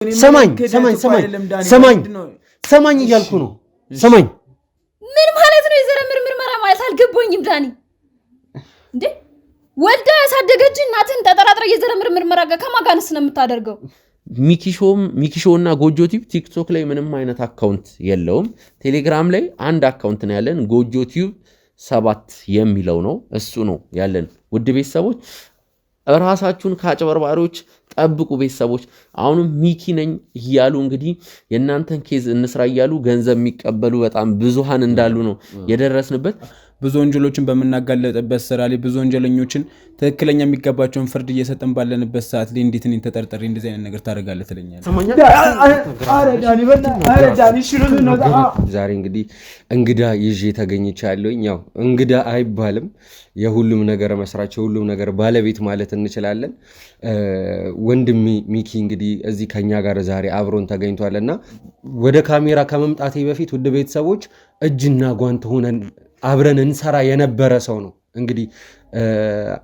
ሰማኝ እያልኩ ነው ሰማኝ ምን ማለት ነው የዘረምር ምርመራ ማለት አልገባኝም ዳኒ እንዴ ወልዳ ያሳደገች እናትን ተጠራጥራ የዘረምር ምርመራ ከማጋንስ ነው የምታደርገው ሚኪሾና ጎጆ ቲዩብ ቲክቶክ ላይ ምንም አይነት አካውንት የለውም ቴሌግራም ላይ አንድ አካውንት ነው ያለን ጎጆ ቲዩብ 7 የሚለው ነው እሱ ነው ያለን ውድ ቤተሰቦች ራሳችሁን ካጭበርባሪዎች ጠብቁ ቤተሰቦች አሁንም ሚኪ ነኝ ይያሉ እንግዲህ የናንተን ኬዝ እንስራ ይያሉ ገንዘብ የሚቀበሉ በጣም ብዙሃን እንዳሉ ነው የደረስንበት ብዙ ወንጀሎችን በመናጋለጥበት ስራ ላይ ብዙ ወንጀለኞችን ትክክለኛ የሚገባቸውን ፍርድ እየሰጠን ባለንበት ሰዓት ላይ እንዴት እኔን ተጠርጥሬ እንደዚህ አይነት ነገር ታደርጋለህ ትለኛለህ ዛሬ እንግዲህ እንግዳ ይዤ ተገኝቻለሁ ያው እንግዳ አይባልም የሁሉም ነገር መስራች የሁሉም ነገር ባለቤት ማለት እንችላለን ወንድም ሚኪ እንግዲህ እዚህ ከኛ ጋር ዛሬ አብሮን ተገኝቷልና ወደ ካሜራ ከመምጣቴ በፊት ውድ ቤተሰቦች እጅና ጓንት ሆነን አብረን እንሰራ የነበረ ሰው ነው እንግዲህ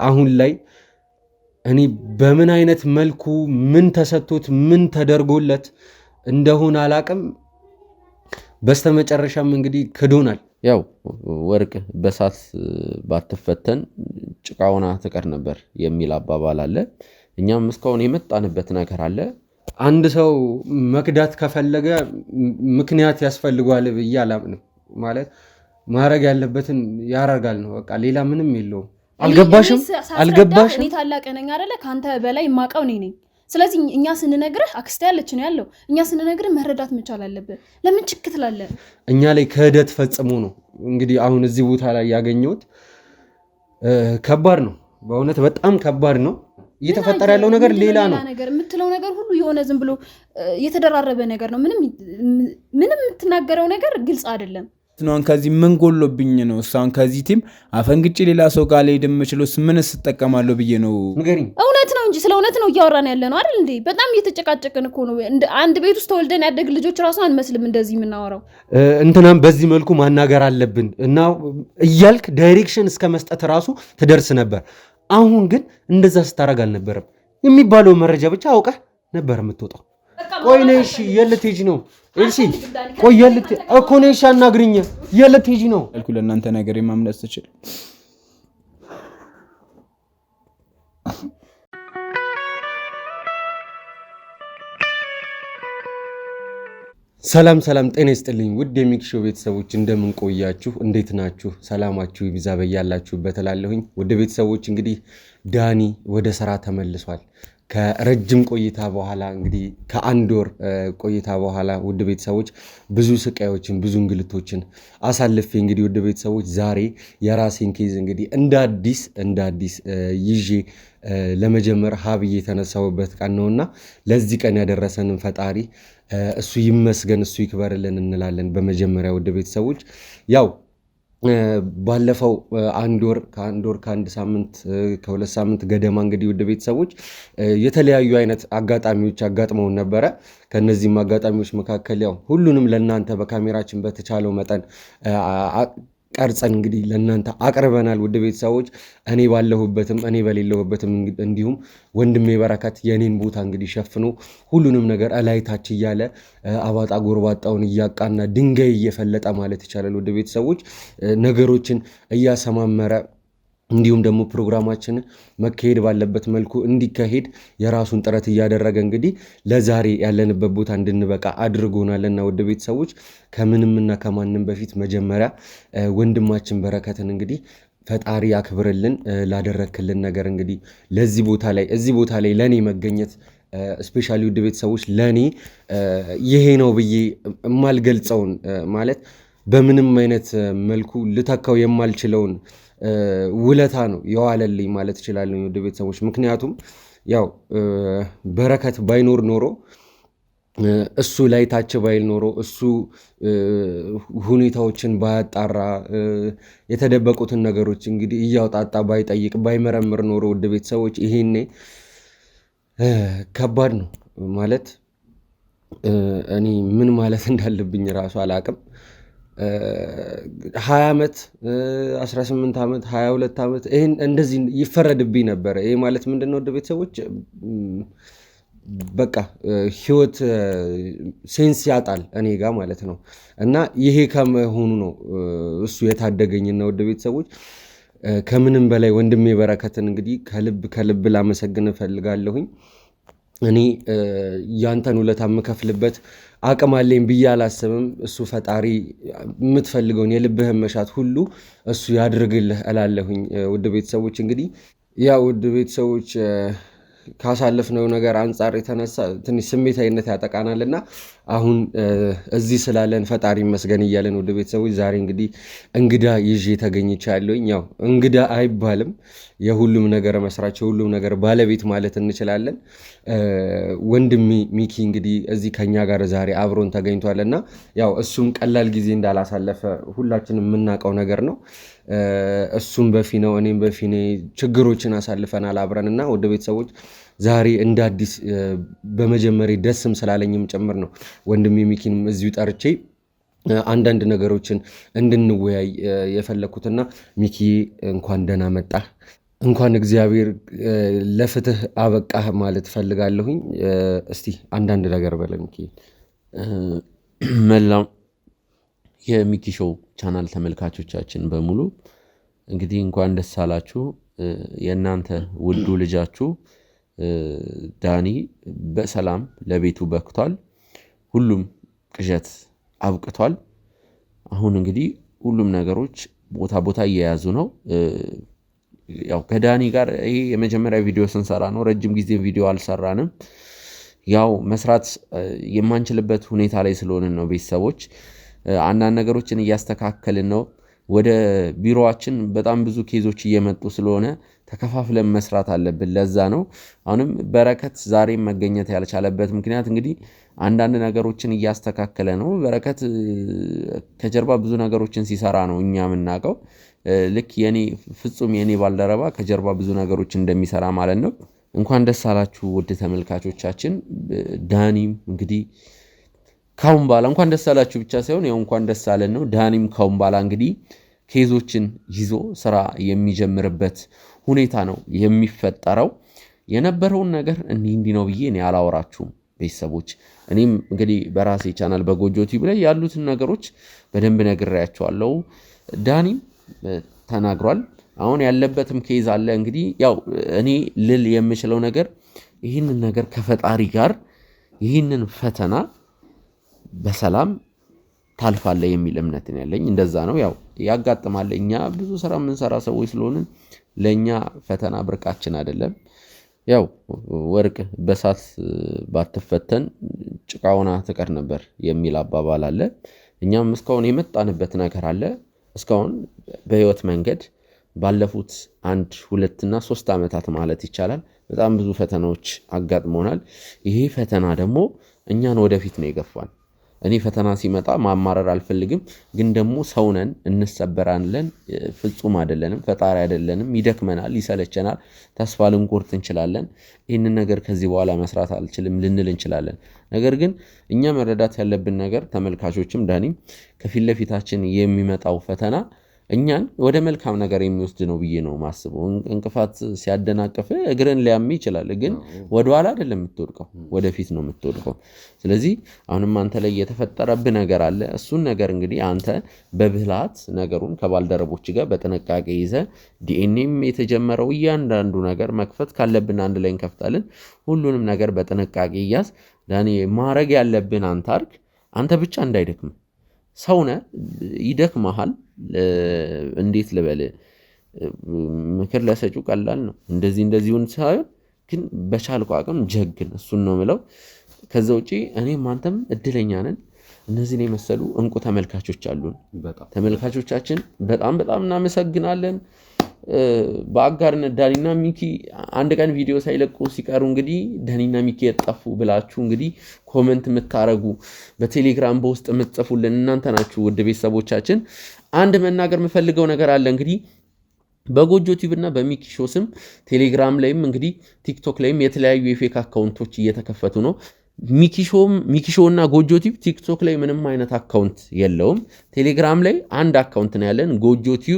አሁን ላይ እኔ በምን አይነት መልኩ ምን ተሰጥቶት ምን ተደርጎለት እንደሆነ አላቅም በስተመጨረሻም እንግዲህ ክዶናል ያው ወርቅ በሳት ባትፈተን ጭቃውና ተቀር ነበር የሚል አባባል አለ እኛም እስካሁን የመጣንበት ነገር አለ አንድ ሰው መክዳት ከፈለገ ምክንያት ያስፈልጋል ብያላምን ማለት ማረግ ያለበትን ያረጋል ነው በቃ ሌላ ምንም የለውም አልገባሽም እኔ ታላቅ ነኝ አይደለ ካንተ በላይ ማቀው ነኝ ስለዚህ እኛ ስንነግርህ አክስቴ ያለች ነው ያለው እኛ ስንነግርህ መረዳት መቻል አለበት ለምን ችክ ትላለህ እኛ ላይ ክህደት ፈጽሞ ነው እንግዲህ አሁን እዚህ ቦታ ላይ ያገኘሁት ከባድ ነው በእውነት በጣም ከባድ ነው እየተፈጠረ ያለው ነገር ሌላ ነው ነገር የምትለው ነገር ሁሉ የሆነ ዝም ብሎ የተደራረበ ነገር ነው ምንም የምትናገረው ነገር ግልጽ አይደለም ነው ከዚህ ምን ጎሎብኝ ነው እሳን ከዚህ ቲም አፈንግጭ ሌላ ሰው ጋር ላይ ደምችሎስ ምን ተጠቀማለሁ ብዬ ነው ንገሪኝ እውነት ነው እንጂ ስለ እውነት ነው እያወራን ያለ ነው አይደል እንዴ በጣም እየተጨቃጨቅን እኮ ነው አንድ ቤት ውስጥ ተወልደን ያደግ ልጆች ራሱ አንመስልም እንደዚህ የምናወራው እንትናም በዚህ መልኩ ማናገር አለብን እና እያልክ ዳይሬክሽን እስከ መስጠት ራሱ ትደርስ ነበር አሁን ግን እንደዛ ስታረግ አልነበረም የሚባለው መረጃ ብቻ አውቀህ ነበር የምትወጣው ቆይ ነሽ የልትጂ ነው እሺ ቆይ የልት እኮ ነሽ አናግሪኝ የልትጂ ነው አልኩ ለእናንተ ነገር የማምነስ ትችል ሰላም ጤና ይስጥልኝ ውድ የሚክሾ ቤተሰቦች እንደምን ቆያችሁ እንዴት ናችሁ ሰላማችሁ ይብዛ በያላችሁበት እላለሁኝ ውድ ቤተሰቦች እንግዲህ ዳኒ ወደ ስራ ተመልሷል ከረጅም ቆይታ በኋላ እንግዲህ ከአንድ ወር ቆይታ በኋላ ውድ ቤተሰቦች ብዙ ስቃዮችን ብዙ እንግልቶችን አሳልፌ እንግዲህ ውድ ቤተሰቦች ዛሬ የራሴን ኬዝ እንግዲህ እንደ አዲስ ይዤ ለመጀመር ሀብዬ የተነሳውበት ቀን ነውና ለዚህ ቀን ያደረሰንን ፈጣሪ እሱ ይመስገን እሱ ይክበርልን እንላለን በመጀመሪያ ውድ ቤተሰቦች ያው ባለፈው ከአንድ ሳምንት ከሁለት ሳምንት ገደማ እንግዲህ ውድ ቤተሰቦች የተለያዩ አይነት አጋጣሚዎች አጋጥመውን ነበረ ከነዚህም አጋጣሚዎች መካከል ያው ሁሉንም ለእናንተ በካሜራችን በተቻለው መጠን ቀርጸን እንግዲህ ለእናንተ አቅርበናል ውድ ቤተሰቦች እኔ ባለሁበትም እኔ በሌለሁበትም እንዲሁም ወንድሜ በረከት የኔን ቦታ እንግዲህ ሸፍኖ ሁሉንም ነገር እላይታች እያለ አባጣ ጎርባጣውን እያቃና ድንጋይ እየፈለጠ ማለት ይቻላል ውድ ቤተሰቦች ነገሮችን እያሰማመረ እንዲሁም ደግሞ ፕሮግራማችን መካሄድ ባለበት መልኩ እንዲካሄድ የራሱን ጥረት እያደረገ እንግዲህ ለዛሬ ያለንበት ቦታ እንድንበቃ አድርጎናልና ውድ ቤተሰቦች ከምንምና ከማንም በፊት መጀመሪያ ወንድማችን በረከትን እንግዲህ ፈጣሪ ያክብርልን ላደረክልን ነገር እንግዲህ እዚህ ቦታ ላይ ለኔ መገኘት ስፔሻሊ ውድ ቤተሰቦች ለኔ ይሄ ነው ብዬ የማልገልጸውን ማለት በምንም አይነት መልኩ ልተካው የማልችለውን ውለታ ነው የዋለልኝ ማለት እችላለሁ ውድ ቤተሰቦች ምክንያቱም ያው በረከት ባይኖር ኖሮ እሱ ላይ ታች ባይል ኖሮ እሱ ሁኔታዎችን ባያጣራ የተደበቁትን ነገሮች እንግዲህ እያወጣጣ ባይጠይቅ ባይመረምር ኖሮ ውድ ቤተሰቦች ይሄኔ ከባድ ነው ማለት እኔ ምን ማለት እንዳለብኝ ራሱ አላቅም 20 ዓመት 18 ዓመት 22 ዓመት ይሄን እንደዚህ ይፈረድብኝ ነበር ይሄ ማለት ምንድነው ወደ ቤተሰቦች በቃ ህይወት ሴንስ ያጣል እኔ ጋር ማለት ነው። እና ይሄ ከመሆኑ ነው እሱ የታደገኝና ወደ ቤተሰቦች ከምንም በላይ ወንድሜ በረከትን እንግዲህ ከልብ ላመሰግን እፈልጋለሁኝ። እኔ ያንተን ውለታ የምከፍልበት አቅም አለኝ ብዬ አላስብም። እሱ ፈጣሪ የምትፈልገውን የልብህን መሻት ሁሉ እሱ ያድርግልህ እላለሁኝ። ውድ ቤተሰቦች እንግዲህ ውድ ቤተሰቦች ካሳለፍነው ነገር አንጻር የተነሳ ትንሽ ስሜታዊነት ያጠቃናል እና አሁን እዚህ ስላለን ፈጣሪ ይመስገን እያለን ወደ ቤተሰቦች ዛሬ እንግዲህ እንግዳ ይዤ ተገኝቻለሁኝ። እንግዳ አይባልም የሁሉም ነገር መስራች የሁሉም ነገር ባለቤት ማለት እንችላለን። ወንድሜ ሚኪ እንግዲህ እዚህ ከኛ ጋር ዛሬ አብሮን ተገኝቷል እና እሱም ቀላል ጊዜ እንዳላሳለፈ ሁላችንም የምናውቀው ነገር ነው። እሱም በፊነው እኔም በፊኔ ችግሮችን አሳልፈናል አብረን እና ወደ ቤተሰቦች ዛሬ እንደ አዲስ በመጀመሪያ ደስም ስላለኝም ጭምር ነው ወንድሜ ሚኪንም እዚሁ ጠርቼ አንዳንድ ነገሮችን እንድንወያይ የፈለኩትና ሚኪ እንኳን ደህና መጣህ፣ እንኳን እግዚአብሔር ለፍትህ አበቃህ ማለት ፈልጋለሁኝ። እስቲ አንዳንድ ነገር በለ ሚኪ። መላው የሚኪ ሾው ቻናል ተመልካቾቻችን በሙሉ እንግዲህ እንኳን ደስ አላችሁ። የእናንተ ውዱ ልጃችሁ ዳኒ በሰላም ለቤቱ በክቷል። ሁሉም ቅዠት አብቅቷል። አሁን እንግዲህ ሁሉም ነገሮች ቦታ እየያዙ ነው። ከዳኒ ጋር ይሄ የመጀመሪያ ቪዲዮ ስንሰራ ነው። ረጅም ጊዜ ቪዲዮ አልሰራንም። መስራት የማንችልበት ሁኔታ ላይ ስለሆንን ነው። ቤተሰቦች አንዳንድ ነገሮችን እያስተካከልን ነው። ወደ ቢሮአችን በጣም ብዙ ኬዞች እየመጡ ስለሆነ ተከፋፍለን መስራት አለብን። ለዛ ነው አሁንም በረከት ዛሬም መገኘት ያልቻለበት ምክንያት እንግዲህ አንዳንድ ነገሮችን እያስተካከለ ነው። በረከት ከጀርባ ብዙ ነገሮችን ሲሰራ ነው እኛ የምናውቀው። ልክ ፍጹም የኔ ባልደረባ ከጀርባ ብዙ ነገሮች እንደሚሰራ ማለት ነው። እንኳን ደስ አላችሁ ውድ ተመልካቾቻችን። ዳኒም እንግዲህ ካሁን በኋላ እንኳን ደስ አላችሁ ብቻ ሳይሆን እንኳን ደስ አለን ነው። ዳኒም ካሁን በኋላ እንግዲህ ኬዞችን ይዞ ስራ የሚጀምርበት ሁኔታ ነው የሚፈጠረው። የነበረውን ነገር እንዲህ ነው ብዬ እኔ አላወራችሁም ቤተሰቦች። እኔም እንግዲህ በራሴ ቻናል በጎጆ ቲቪ ላይ ያሉትን ነገሮች በደንብ ነግሬያቸዋለሁ። ዳኒም ተናግሯል። አሁን ያለበትም ኬዝ አለ። እንግዲህ እኔ ልል የምችለው ነገር ይህንን ነገር ከፈጣሪ ጋር ይህንን ፈተና በሰላም ታልፋለ የሚል እምነት ነው ያለኝ። እንደዛ ነው ያጋጥማል። እኛ ብዙ ስራ የምንሰራ ሰዎች ስለሆንን ለኛ ፈተና ብርቃችን አይደለም። ወርቅ በሳት ባትፈተን ጭቃውና ትቀር ነበር የሚል አባባል አለ። እኛም እስካሁን የመጣንበት ነገር አለ። እስካሁን በህይወት መንገድ ባለፉት 1 2 እና 3 ዓመታት ማለት ይቻላል በጣም ብዙ ፈተናዎች አጋጥሞናል። ይሄ ፈተና ደግሞ እኛን ወደፊት ነው የገፋን። እኔ ፈተና ሲመጣ ማማረር አልፈልግም፣ ግን ደግሞ ሰውነን እንሰበራለን። ፍጹም አይደለንም፣ ፈጣሪ አይደለንም። ይደክመናል፣ ይሰለቸናል፣ ተስፋ ልንቆርጥ እንችላለን። ይህንን ነገር ከዚህ በኋላ መስራት አልችልም ልንል እንችላለን። ነገር ግን እኛ መረዳት ያለብን ነገር ተመልካቾችም ዳኒም ከፊት ለፊታችን የሚመጣው ፈተና እኛን ወደ መልካም ነገር የሚወስድ ነው ብዬ ነው ማስበው። እንቅፋት ሲያደናቅፍ እግርን ሊያም ይችላል፣ ግን ወደኋላ አይደለም የምትወድቀው፣ ወደፊት ነው የምትወድቀው። ስለዚህ አሁንም አንተ ላይ የተፈጠረብህ ነገር አለ። እሱን ነገር እንግዲህ አንተ በብልሃት ነገሩን ከባልደረቦች ጋር በጥንቃቄ ይዘህ ዲኤንኤም የተጀመረው እያንዳንዱ ነገር መክፈት ካለብን አንድ ላይ እንከፍታለን። ሁሉንም ነገር በጥንቃቄ ይያዝ ዳኒ። ማድረግ ያለብን አንተ አድርግ። አንተ ብቻ እንዳይደክም ሰውነ ይደክመሃል። እንዴት ልበል፣ ምክር ለሰጩ ቀላል ነው። እንደዚሁን ሳይሆን ግን በቻልኩ አቅም ጀግን፣ እሱን ነው ምለው። ከዛ ውጪ እኔም አንተም እድለኛ ነን። እነዚህን የመሰሉ እንቁ ተመልካቾች አሉን። ተመልካቾቻችን በጣም እናመሰግናለን። በአጋርነት ዳኒና ሚኪ አንድ ቀን ቪዲዮ ሳይለቁ ሲቀሩ እንግዲህ ዳኒና ሚኪ የጠፉ ብላችሁ እንግዲህ ኮመንት የምታረጉ በቴሌግራም በውስጥ የምትጽፉልን እናንተ ናችሁ ውድ ቤተሰቦቻችን። አንድ መናገር የምፈልገው ነገር አለ። እንግዲህ በጎጆ ቲቪ እና በሚኪ ሾው ስም ቴሌግራም ላይም እንግዲህ ቲክቶክ ላይም የተለያዩ የፌክ አካውንቶች እየተከፈቱ ነው። ሚኪ ሾው እና ጎጆ ቲቪ ቲክቶክ ላይ ምንም አይነት አካውንት የለውም። ቴሌግራም ላይ አንድ አካውንት ነው ያለን፣ ጎጆ ቲቪ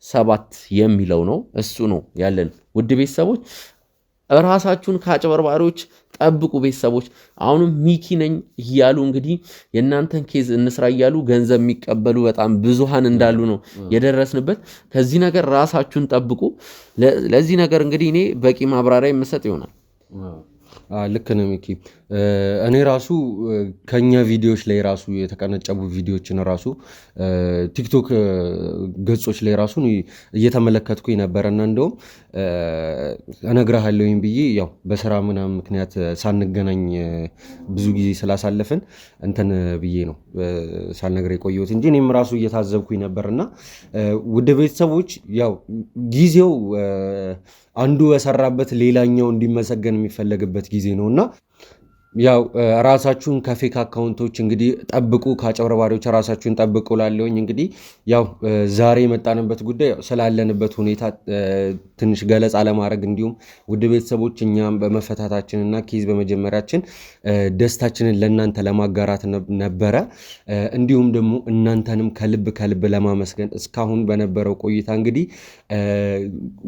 7 የሚለው ነው። እሱ ነው ያለን ውድ ቤተሰቦች። ራሳችሁን ከአጭበርባሪዎች ጠብቁ ቤተሰቦች። አሁንም ሚኪ ነኝ እያሉ እንግዲህ የእናንተን ኬዝ እንስራ እያሉ ገንዘብ የሚቀበሉ በጣም ብዙሃን እንዳሉ ነው የደረስንበት። ከዚህ ነገር ራሳችሁን ጠብቁ። ለዚህ ነገር እንግዲህ እኔ በቂ ማብራሪያ የምሰጥ ይሆናል። ልክ ነው ሚኪ። እኔ ራሱ ከኛ ቪዲዮዎች ላይ ራሱ የተቀነጨቡ ቪዲዮዎችን ራሱ ቲክቶክ ገጾች ላይ ራሱ እየተመለከትኩኝ ነበረና እንደውም እነግርሃለሁኝ ብዬ ያው በስራ ምናምን ምክንያት ሳንገናኝ ብዙ ጊዜ ስላሳለፍን እንትን ብዬ ነው ሳልነግር የቆየሁት እንጂ እኔም ራሱ እየታዘብኩኝ ነበርና ውድ ቤተሰቦች ያው ጊዜው አንዱ በሰራበት ሌላኛው እንዲመሰገን የሚፈለግበት ጊዜ ነውና ያው ራሳችሁን ከፌክ አካውንቶች እንግዲህ ጠብቁ፣ ከአጭበርባሪዎች ራሳችሁን ጠብቁ ላለሁኝ እንግዲህ ያው ዛሬ የመጣንበት ጉዳይ ስላለንበት ሁኔታ ትንሽ ገለጻ ለማድረግ እንዲሁም ውድ ቤተሰቦች እኛም በመፈታታችንና ኬዝ በመጀመሪያችን ደስታችንን ለእናንተ ለማጋራት ነበረ። እንዲሁም ደግሞ እናንተንም ከልብ ለማመስገን እስካሁን በነበረው ቆይታ እንግዲህ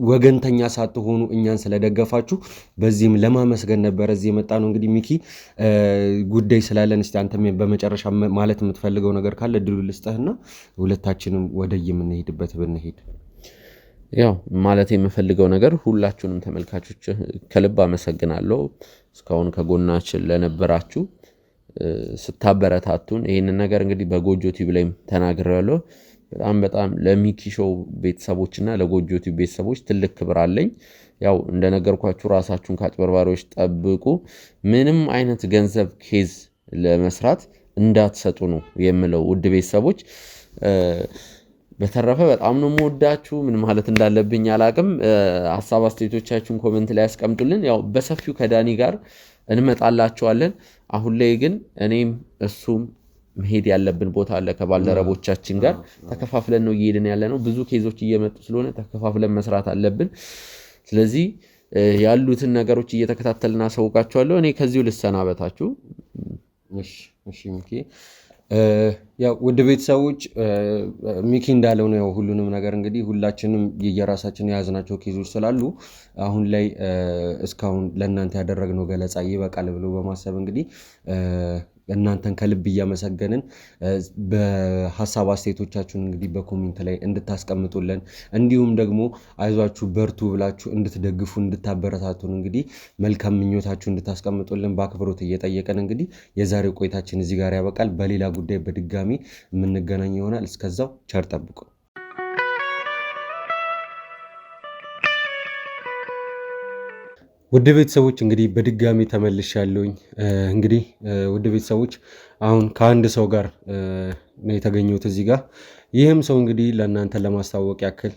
ወገንተኛ ሳትሆኑ እኛን ስለደገፋችሁ በዚህም ለማመስገን ነበረ እዚህ የመጣ ነው። እንግዲህ ሚኪ ጉዳይ ስላለን እስቲ አንተ በመጨረሻ ማለት የምትፈልገው ነገር ካለ ድሉ ልስጥህና ሁለታችንም ወደ የምንሄድበት ብንሄድ። ያው ማለት የምፈልገው ነገር ሁላችሁንም ተመልካቾች ከልብ አመሰግናለሁ። እስካሁን ከጎናችን ለነበራችሁ ስታበረታቱን ይሄንን ነገር እንግዲህ በጎጆ ቲቪ ላይም ተናግሬያለሁ። በጣም ለሚኪ ሾው ቤተሰቦችና ለጎጆ ቲቪ ቤተሰቦች ትልቅ ክብር አለኝ። ያው እንደነገርኳችሁ ራሳችሁን ከአጭበርባሪዎች ጠብቁ። ምንም አይነት ገንዘብ ኬዝ ለመስራት እንዳትሰጡ ነው የምለው ውድ ቤተሰቦች። በተረፈ በጣም ነው የምወዳችሁ። ምን ማለት እንዳለብኝ አላቅም። ሐሳብ አስተያየቶቻችሁን ኮሜንት ላይ ያስቀምጡልን። ያው በሰፊው ከዳኒ ጋር እንመጣላችኋለን። አሁን ላይ ግን እኔም እሱም መሄድ ያለብን ቦታ አለ። ከባልደረቦቻችን ጋር ተከፋፍለን ነው እየሄድን ያለ ነው። ብዙ ኬዞች እየመጡ ስለሆነ ተከፋፍለን መስራት አለብን። ስለዚህ ያሉትን ነገሮች እየተከታተልና አሳውቃችኋለሁ። እኔ ከዚሁ ልሰናበታችሁ። እሺ ሚኪ። ያው ውድ ቤተሰቦች ሚኪ እንዳለው ነው። ያው ሁሉንም ነገር እንግዲህ ሁላችንም የየራሳችን የያዝናቸው ኬዞች ስላሉ አሁን ላይ እስካሁን ለእናንተ ያደረግነው ገለጻ ይበቃል ብሎ በማሰብ እንግዲህ እናንተን ከልብ እያመሰገንን በሐሳብ አስተያየቶቻችሁን እንግዲህ በኮሜንት ላይ እንድታስቀምጡልን እንዲሁም ደግሞ አይዟችሁ በርቱ ብላችሁ እንድትደግፉ እንድታበረታቱን እንግዲህ መልካም ምኞታችሁ እንድታስቀምጡልን በአክብሮት እየጠየቀን እንግዲህ የዛሬው ቆይታችን እዚህ ጋር ያበቃል። በሌላ ጉዳይ በድጋሚ የምንገናኝ ይሆናል። እስከዛው ቸር ጠብቁ። ውድ ቤተሰቦች እንግዲህ በድጋሚ ተመልሻለሁኝ። እንግዲህ ውድ ቤተሰቦች አሁን ከአንድ ሰው ጋር ነው የተገኘሁት እዚህ ጋር። ይህም ሰው እንግዲህ ለእናንተ ለማስታወቅ ያክል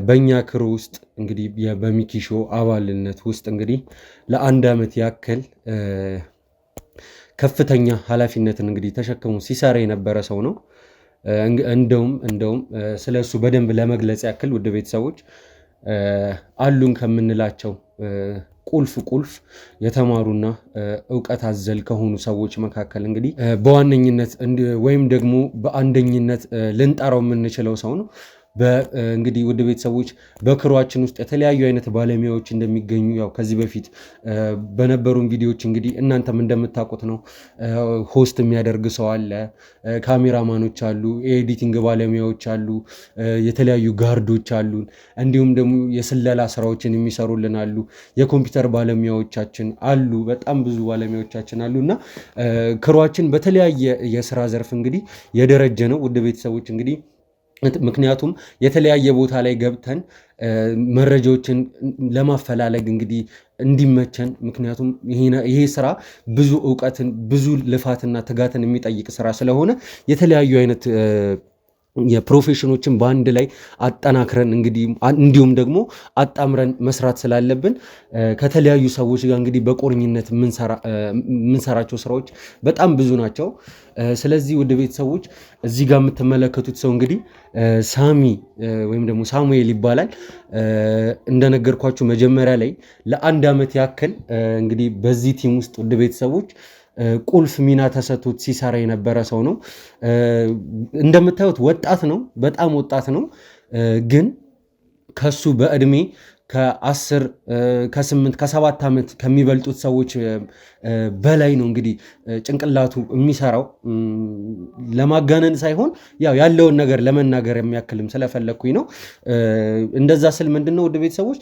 በእኛ ክሩ ውስጥ እንግዲህ በሚኪ ሾው አባልነት ውስጥ እንግዲህ ለ1 ዓመት ያክል ከፍተኛ ኃላፊነትን እንግዲህ ተሸክሞ ሲሰራ የነበረ ሰው ነው። እንደውም ስለሱ በደንብ ለመግለጽ ያክል ውድ ቤተሰቦች አሉን ከምንላቸው ቁልፍ የተማሩና እውቀት አዘል ከሆኑ ሰዎች መካከል እንግዲህ በዋነኝነት ወይም ደግሞ በአንደኝነት ልንጠራው የምንችለው ሰው ነው። እንግዲህ ውድ ቤተሰቦች በክሯችን ውስጥ የተለያዩ አይነት ባለሙያዎች እንደሚገኙ ያው ከዚህ በፊት በነበሩን ቪዲዮዎች እንግዲህ እናንተም እንደምታውቁት ነው። ሆስት የሚያደርግ ሰው አለ፣ ካሜራማኖች አሉ፣ የኤዲቲንግ ባለሙያዎች አሉ፣ የተለያዩ ጋርዶች አሉን፣ እንዲሁም ደግሞ የስለላ ስራዎችን የሚሰሩልን አሉ፣ የኮምፒውተር ባለሙያዎቻችን አሉ፣ በጣም ብዙ ባለሙያዎቻችን አሉ እና ክሯችን በተለያየ የስራ ዘርፍ እንግዲህ የደረጀ ነው ውድ ቤተሰቦች እንግዲህ ምክንያቱም የተለያየ ቦታ ላይ ገብተን መረጃዎችን ለማፈላለግ እንግዲህ እንዲመቸን ምክንያቱም ይሄ ስራ ብዙ እውቀትን ብዙ ልፋትና ትጋትን የሚጠይቅ ስራ ስለሆነ የተለያዩ አይነት የፕሮፌሽኖችን በአንድ ላይ አጠናክረን እንግዲህ እንዲሁም ደግሞ አጣምረን መስራት ስላለብን ከተለያዩ ሰዎች ጋር እንግዲህ በቁርኝነት የምንሰራቸው ስራዎች በጣም ብዙ ናቸው። ስለዚህ ውድ ቤተሰቦች እዚህ ጋር የምትመለከቱት ሰው እንግዲህ ሳሚ ወይም ደግሞ ሳሙኤል ይባላል። እንደነገርኳችሁ መጀመሪያ ላይ ለ1 ዓመት ያክል እንግዲህ በዚህ ቲም ውስጥ ውድ ቤተሰቦች ቁልፍ ሚና ተሰጥቶት ሲሰራ የነበረ ሰው ነው። እንደምታዩት ወጣት ነው፣ በጣም ወጣት ነው። ግን ከሱ በእድሜ ከ10 ከ8 ከ7 ዓመት ከሚበልጡት ሰዎች በላይ ነው እንግዲህ ጭንቅላቱ የሚሰራው። ለማጋነን ሳይሆን ያው ያለውን ነገር ለመናገር የሚያክልም ስለፈለግኩኝ ነው። እንደዛ ስል ምንድነው ውድ ቤተሰቦች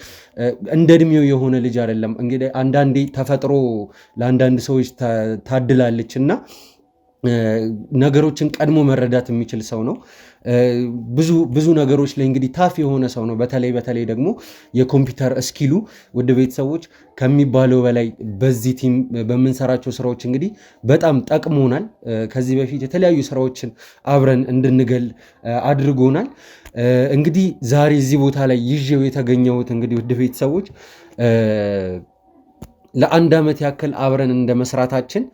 እንደ እድሜው የሆነ ልጅ አይደለም። እንግዲህ አንዳንዴ ተፈጥሮ ለአንዳንድ ሰዎች ታድላለች እና ነገሮችን ቀድሞ መረዳት የሚችል ሰው ነው። ብዙ ነገሮች ላይ እንግዲህ ታፍ የሆነ ሰው ነው። በተለይ ደግሞ የኮምፒውተር እስኪሉ ውድ ቤተሰቦች ከሚባለው በላይ በዚህ ቲም በምንሰራቸው ስራዎች እንግዲህ በጣም ጠቅሞናል። ከዚህ በፊት የተለያዩ ስራዎችን አብረን እንድንገል አድርጎናል። እንግዲህ ዛሬ እዚህ ቦታ ላይ ይዤው የተገኘሁት እንግዲህ ውድ ቤተሰቦች ለ1 ዓመት ያክል አብረን እንደ መስራታችን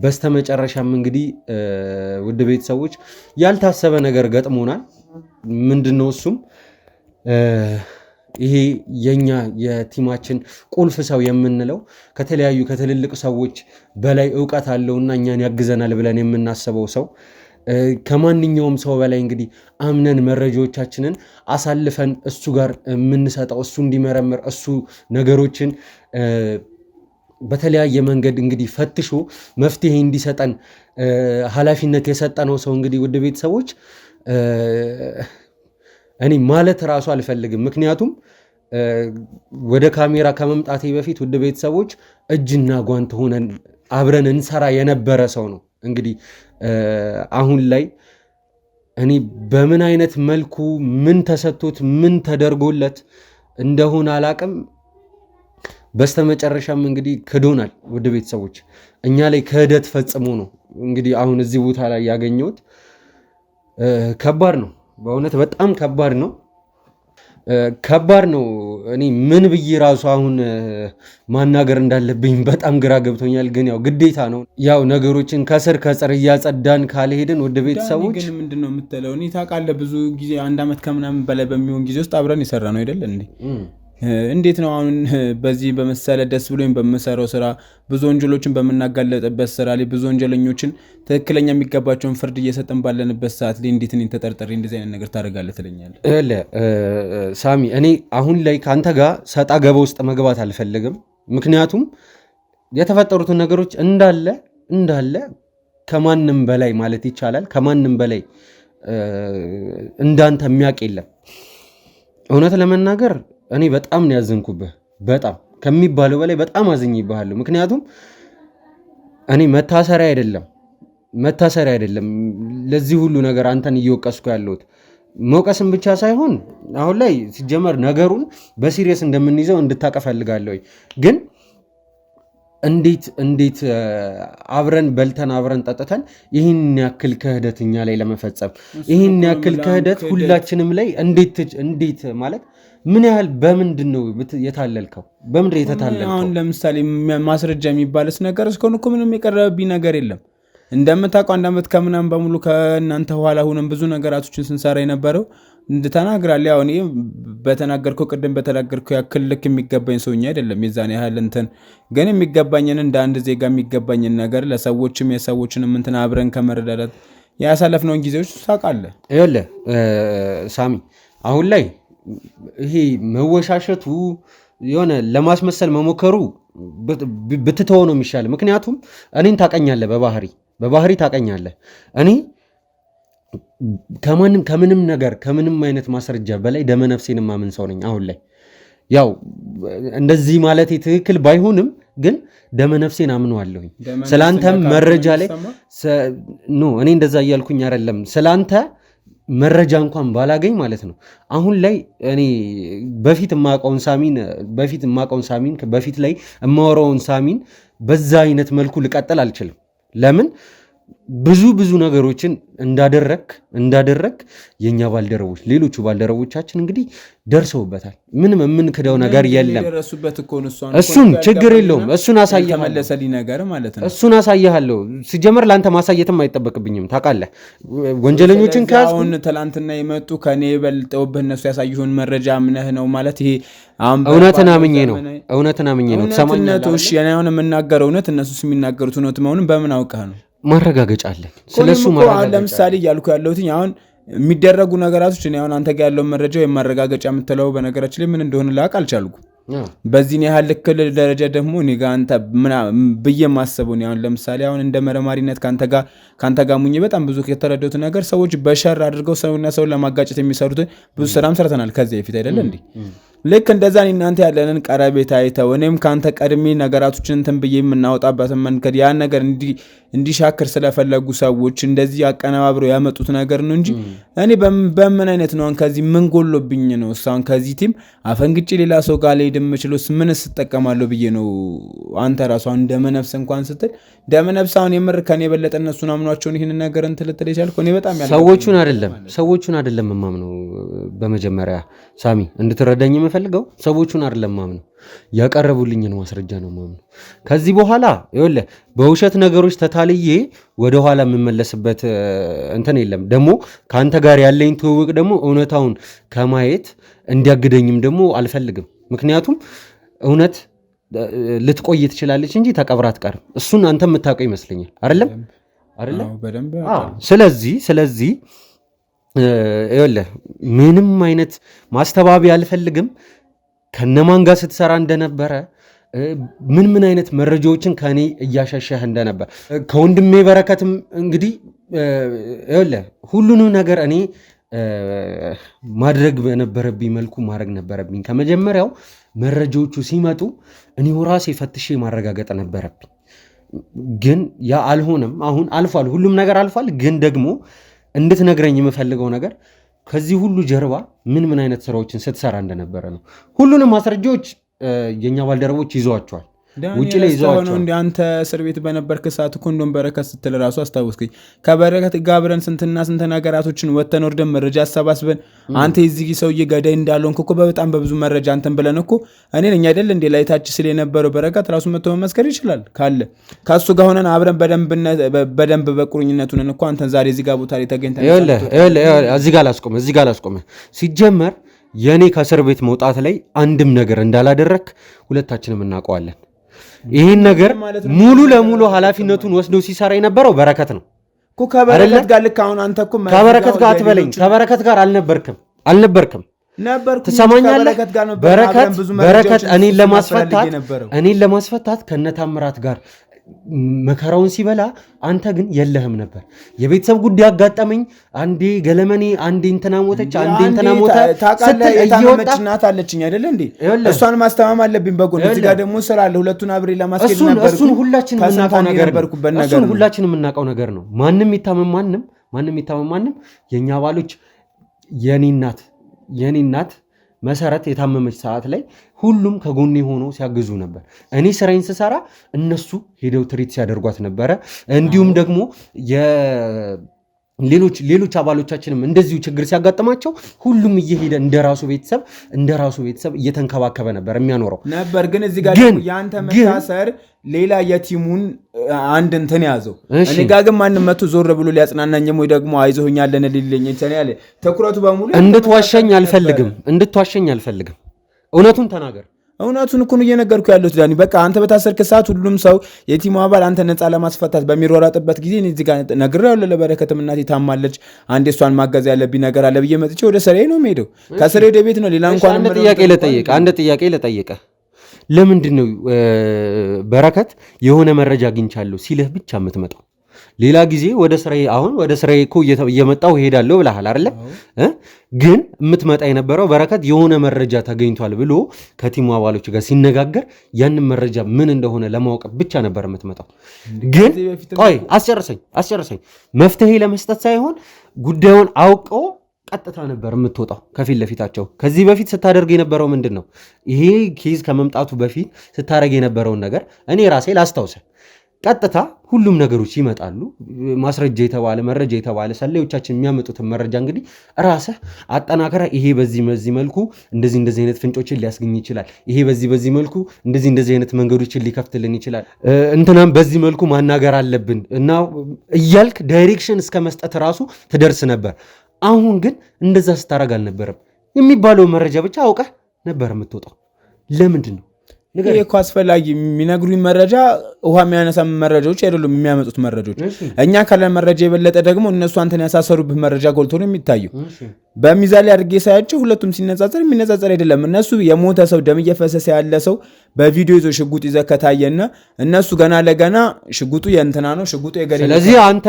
በስተመጨረሻም እንግዲህ ውድ ቤተሰቦች ያልታሰበ ነገር ገጥሞናል። ምንድነው እሱም ይሄ የኛ የቲማችን ቁልፍ ሰው የምንለው ከተለያዩ ከትልልቅ ሰዎች በላይ ዕውቀት አለውና እኛን ያግዘናል ብለን የምናስበው ሰው ከማንኛውም ሰው በላይ እንግዲህ አምነን መረጃዎቻችንን አሳልፈን እሱ ጋር የምንሰጠው እሱ እንዲመረምር እሱ ነገሮችን በተለያየ መንገድ እንግዲህ ፈትሾ መፍትሄ እንዲሰጠን ኃላፊነት የሰጠነው ሰው እንግዲህ ውድ ቤተሰቦች እኔ ማለት ራሱ አልፈልግም። ምክንያቱም ወደ ካሜራ ከመምጣቴ በፊት ውድ ቤተሰቦች እጅና ጓንት ሆነን አብረን እንሰራ የነበረ ሰው ነው። እንግዲህ አሁን ላይ እኔ በምን አይነት መልኩ ምን ተሰጥቶት ምን ተደርጎለት እንደሆነ አላቅም። በስተመጨረሻም እንግዲህ ክዶናል ውድ ቤተሰቦች። እኛ ላይ ክህደት ፈጽሞ ነው እንግዲህ አሁን እዚህ ቦታ ላይ ያገኘሁት። ከባድ ነው በእውነት በጣም ከባድ ነው። እኔ ምን ብዬ ራሱ አሁን ማናገር እንዳለብኝ በጣም ግራ ገብቶኛል። ግን ያው ግዴታ ነው። ያው ነገሮችን ከስር ከጽር እያጸዳን ካልሄድን ውድ ቤተሰቦች ግን ምንድነው የምትለው? እኔ ታውቃለህ ብዙ ጊዜ 1 ዓመት ከምናምን በላይ በሚሆን ጊዜ ውስጥ አብረን የሰራ ነው አይደል እንዴ? እንዴት ነው አሁን በዚህ በመሰለ ደስ ብሎኝ በምሰራው ስራ ብዙ ወንጀሎችን በምናጋለጥበት ስራ ላይ ብዙ ወንጀለኞችን ትክክለኛ የሚገባቸውን ፍርድ እየሰጠን ባለንበት ሰዓት ላይ እንዴት እኔን ተጠርጥሬ እንደዚህ አይነት ነገር ታደርጋለህ ትለኛለህ? ሳሚ እኔ አሁን ላይ ከአንተ ጋር ሰጣ ገባ ውስጥ መግባት አልፈልግም። ምክንያቱም የተፈጠሩትን ነገሮች እንዳለ ከማንም በላይ ማለት ይቻላል ከማንም በላይ እንዳንተ የሚያውቅ የለም። እውነት ለመናገር እኔ በጣም ነው ያዘንኩብህ። በጣም ከሚባለው በላይ በጣም አዝኜብሃለሁ። ምክንያቱም እኔ መታሰሪያ አይደለም ለዚህ ሁሉ ነገር አንተን እየወቀስኩ ያለሁት። መውቀስም ብቻ ሳይሆን አሁን ላይ ሲጀመር ነገሩን በሲሪየስ እንደምንይዘው እንድታውቅ እፈልጋለሁ። ግን እንዴት አብረን በልተን አብረን ጠጥተን ይህን ያክል ክህደት እኛ ላይ ለመፈጸም ይህን ያክል ክህደት ሁላችንም ላይ እንዴት ማለት ምን ያህል በምንድን ነው የታለልከው? በምንድን የተታለልከው? አሁን ለምሳሌ ማስረጃ የሚባልስ ነገር እስካሁን እኮ ምንም የቀረበብኝ ነገር የለም። እንደምታውቀው 1 ዓመት ከምናምን በሙሉ ከእናንተ ኋላ ሆነን ብዙ ነገራቶችን ስንሰራ የነበረው እንድተናግራለሁ። ያው እኔ በተናገርከው ቅድም በተናገርከው ያክል ልክ የሚገባኝ ሰውኛ አይደለም። የዛን ያህል ግን የሚገባኝን እንደ አንድ ዜጋ የሚገባኝን ነገር ለሰዎችም የሰዎችንም አብረን ከመረዳዳት ያሳለፍነውን ጊዜዎች ታውቃለህ። ይኸውልህ ሳሚ አሁን ላይ ይሄ መወሻሸቱ የሆነ ለማስመሰል መሞከሩ ብትተው ነው የሚሻል። ምክንያቱም እኔን ታውቀኛለህ፣ በባህሪ ታውቀኛለህ። እኔ ከምንም አይነት ማስረጃ በላይ ደመነፍሴን ማምን ሰው ነኝ። አሁን ላይ ያው እንደዚህ ማለት ትክክል ባይሆንም ግን ደመነፍሴን አምነዋለሁኝ። ስላንተም መረጃ ላይ እኔ እንደዛ እያልኩኝ አይደለም። ስላንተ መረጃ እንኳን ባላገኝ ማለት ነው። አሁን ላይ እኔ በፊት የማውቀውን ሳሚን በፊት ላይ የማወራውን ሳሚን በዛ አይነት መልኩ ልቀጥል አልችልም። ለምን ብዙ ነገሮችን እንዳደረግ የኛ ባልደረቦች ሌሎቹ ባልደረቦቻችን እንግዲህ ደርሰውበታል። ምንም የምንክደው ነገር የለም። እሱን ችግር የለውም። እሱን አሳያለሁ። ሲጀመር ለአንተ ማሳየትም አይጠበቅብኝም። ታውቃለህ ወንጀለኞችን አሁን ትላንትና የመጡ ከኔ በልጠውብህ እነሱ ያሳዩን መረጃ አምነህ ነው ማለት ይሄ እውነትን አምኜ ነው። ትሰማኛለህ? እሺ አሁን የምናገረው እውነት እነሱ የሚናገሩት እውነት መሆኑን በምን አውቀህ ነው? ማረጋገጫ አለን። ስለሱ ለምሳሌ እያልኩ ያለሁት አሁን የሚደረጉ ነገራቶች እኔ አሁን አንተ ጋር ያለው መረጃ የማረጋገጫ የምትለው በነገራችን ላይ ምን እንደሆነ ላቅ አልቻልኩም። በዚህ ያህል ልክ ደረጃ ደግሞ እኔ ጋር አንተ ብዬ ማሰቡ ነው። አሁን ለምሳሌ አሁን እንደ መረማሪነት ካንተ ጋር ሙኜ በጣም ብዙ የተረዳሁት ነገር ሰዎች በሸር አድርገው ሰውና ሰውን ለማጋጨት የሚሰሩት ብዙ ስራም ሰርተናል ከዚህ በፊት አይደለ እንዴ? ልክ እንደዛ እናንተ ያለንን ቀረቤታ አይተው እኔም ካንተ ቀድሜ ነገራቶችን እንትን ብዬ የምናወጣበትን መንገድ ያን ነገር እንዲሻክር ስለፈለጉ ሰዎች እንደዚህ አቀነባብረው ያመጡት ነገር ነው እንጂ እኔ በምን አይነት ነው ከዚህ ምን ጎሎብኝ ነው እሷን ከዚህ ቲም አፈንግጬ ሌላ ሰው ጋር ላይ ደምችሎስ ምን ስጠቀማለሁ ብዬ ነው። አንተ ራሱ እንደመነፍስ እንኳን ስትል ደመነፍሳውን የምር ከኔ የበለጠ እነሱን አምኗቸውን ይሄን ነገር እንትልትል ይቻልኩ እኔ በጣም ያለ ሰዎቹን አይደለም ማምነው። በመጀመሪያ ሳሚ እንድትረዳኝ የምፈልገው ሰዎቹን አይደለም ማምነው፣ ያቀረቡልኝን ማስረጃ ነው ማምነው። ከዚህ በኋላ ይኸውልህ በውሸት ነገሮች ተታልዬ ወደ ኋላ የምመለስበት እንትን የለም። ደግሞ ከአንተ ጋር ያለኝ ትውውቅ ደግሞ እውነታውን ከማየት እንዲያግደኝም ደግሞ አልፈልግም። ምክንያቱም እውነት ልትቆይ ትችላለች እንጂ ተቀብራ አትቀርም። እሱን አንተ የምታውቀው ይመስለኛል አይደለም? ስለዚህ ይኸውልህ ምንም አይነት ማስተባበያ አልፈልግም። ከነማን ጋር ስትሰራ እንደነበረ ምን አይነት መረጃዎችን ከኔ እያሻሻህ እንደነበር ከወንድሜ በረከትም እንግዲህ ይኸውልህ ሁሉንም ነገር እኔ ማድረግ በነበረብኝ መልኩ ማድረግ ነበረብኝ። ከመጀመሪያው መረጃዎቹ ሲመጡ እኔው ራሴ ፈትሼ ማረጋገጥ ነበረብኝ። ግን ያ አልሆነም። አሁን አልፏል፣ ሁሉም ነገር አልፏል። ግን ደግሞ እንድትነግረኝ የምፈልገው ነገር ከዚህ ሁሉ ጀርባ ምን አይነት ስራዎችን ስትሰራ እንደነበረ ነው። ሁሉንም ማስረጃዎች የኛ ባልደረቦች ይዘዋቸዋል፣ ውጭ ላይ ይዘዋቸዋል። እንደ አንተ እስር ቤት በነበርክ ሰዓት እኮ እንደውም በረከት ስትል ራሱ አስታውስከኝ። ከበረከት ጋር አብረን ስንትና ስንት ነገራቶችን ወተን ወርደን መረጃ አሰባስበን አንተ የዚህ ሰውዬ ገዳይ እንዳልሆንክ እኮ በጣም በብዙ መረጃ አንተን ብለን እኮ እኔ ነኝ አይደል እንዴ ላይ ታች ስለ የነበረው በረከት ራሱ መጥቶ መመስከር ይችላል ካለ ከሱ ጋር ሆነን አብረን በደንብ በቁርኝነቱን እኮ አንተን ዛሬ እዚህ ጋር ቦታ ላይ ተገኝተን እዚህ ጋር ላስቆመ ሲጀመር የኔ ከእስር ቤት መውጣት ላይ አንድም ነገር እንዳላደረክ ሁለታችንም እናውቀዋለን። ይህን ነገር ሙሉ ለሙሉ ኃላፊነቱን ወስዶ ሲሰራ የነበረው በረከት ነው። ከበረከት ጋር ልክ አሁን አንተ እኮ ከበረከት ጋር አትበለኝ። ከበረከት ጋር አልነበርክም። ትሰማኛለህ? በረከት እኔን ለማስፈታት ከነታምራት ጋር መከራውን ሲበላ አንተ ግን የለህም ነበር። የቤተሰብ ጉዳይ አጋጠመኝ፣ አንዴ ገለመኔ፣ አንዴ እንትና ሞተች፣ አንዴ እንትና ሞተ ስትል እየወጣ እናት አለችኝ አይደል እንዴ? እሷን ማስተማም አለብኝ በጎን። እዚህ ጋር ደግሞ ስራ አለ፣ ሁለቱን አብሬ ለማስኬድ ነበር። እሱን ሁላችንም የምናውቀው ነገር ነው። ማንም ይታመም ማንም የኛ አባሎች የኔ እናት መሰረት የታመመች ሰዓት ላይ ሁሉም ከጎኔ ሆኖ ሲያግዙ ነበር። እኔ ስራዬን ስሰራ እነሱ ሄደው ትሪት ሲያደርጓት ነበረ። እንዲሁም ደግሞ ሌሎች አባሎቻችንም እንደዚሁ ችግር ሲያጋጥማቸው ሁሉም እየሄደ እንደራሱ ቤተሰብ እየተንከባከበ ነበር የሚያኖረው ነበር። ግን እዚህ ጋር ያንተ መታሰር ሌላ የቲሙን አንድ እንትን ያዘው። እኔ ጋር ግን ማንም መቶ ዞር ብሎ ሊያጽናናኝም ወይ ደግሞ አይዞኛለን ሊልኝ እንትን ያለ ትኩረቱ በሙሉ እንድትዋሸኝ አልፈልግም። እውነቱን ተናገር። እውነቱን እኮ ነው እየነገርኩ ያለሁት ዳኒ። በቃ አንተ በታሰርክ ሰዓት ሁሉም ሰው የቲሙ አባል አንተ ነፃ ለማስፈታት በሚሯሯጥበት ጊዜ እዚህ ጋር ነግሬዋለሁ። ለበረከትም እናቴ ታማለች፣ አንዴ እሷን ማገዝ ያለብኝ ነገር አለ ብዬ መጥቼ ወደ ስራዬ ነው የምሄደው። ከስሬ ወደ ቤት ነው። ሌላ እንኳን አንድ ጥያቄ ልጠይቅ። ለምንድን ነው በረከት የሆነ መረጃ አግኝቻለሁ ሲልህ ብቻ የምትመጣው? ሌላ ጊዜ ወደ ስራዬ እኮ እየመጣሁ እሄዳለሁ ብለሃል አይደለ? ግን የምትመጣ የነበረው በረከት የሆነ መረጃ ተገኝቷል ብሎ ከቲሙ አባሎች ጋር ሲነጋገር ያንን መረጃ ምን እንደሆነ ለማወቅ ብቻ ነበር የምትመጣው። ግን ቆይ አስጨርሰኝ። መፍትሄ ለመስጠት ሳይሆን ጉዳዩን አውቀው ቀጥታ ነበር የምትወጣው ከፊት ለፊታቸው። ከዚህ በፊት ስታደርግ የነበረው ምንድን ነው? ይሄ ኬዝ ከመምጣቱ በፊት ስታደርግ የነበረውን ነገር እኔ ራሴ ላስታውሰ። ቀጥታ ሁሉም ነገሮች ይመጣሉ። ማስረጃ የተባለ መረጃ የተባለ ሰላዮቻችን የሚያመጡትን መረጃ እንግዲህ ራስህ አጠናከረ። ይሄ በዚህ መልኩ እንደዚህ አይነት ፍንጮችን ሊያስገኝ ይችላል፣ ይሄ በዚህ መልኩ እንደዚህ አይነት መንገዶችን ሊከፍትልን ይችላል፣ እንትናም በዚህ መልኩ ማናገር አለብን እና እያልክ ዳይሬክሽን እስከ መስጠት ራሱ ትደርስ ነበር። አሁን ግን እንደዛ ስታረግ አልነበረም። የሚባለው መረጃ ብቻ አውቀህ ነበር የምትወጣው። ለምንድን ነው ይሄ እኮ አስፈላጊ የሚነግሩኝ መረጃ ውሃ የሚያነሳ መረጃዎች አይደሉም የሚያመጡት መረጃዎች። እኛ ካለን መረጃ የበለጠ ደግሞ እነሱ አንተን ያሳሰሩብህ መረጃ ጎልቶ ነው የሚታየው። በሚዛን ላይ አድርጌ ሳያቸው ሁለቱም ሲነጻጸር የሚነጻጸር አይደለም። እነሱ የሞተ ሰው ደም እየፈሰሰ ያለ ሰው በቪዲዮ ይዞ ሽጉጥ ይዘህ ከታየና እነሱ ገና ለገና ሽጉጡ የእንትና ነው ሽጉጡ የገሌ። ስለዚህ አንተ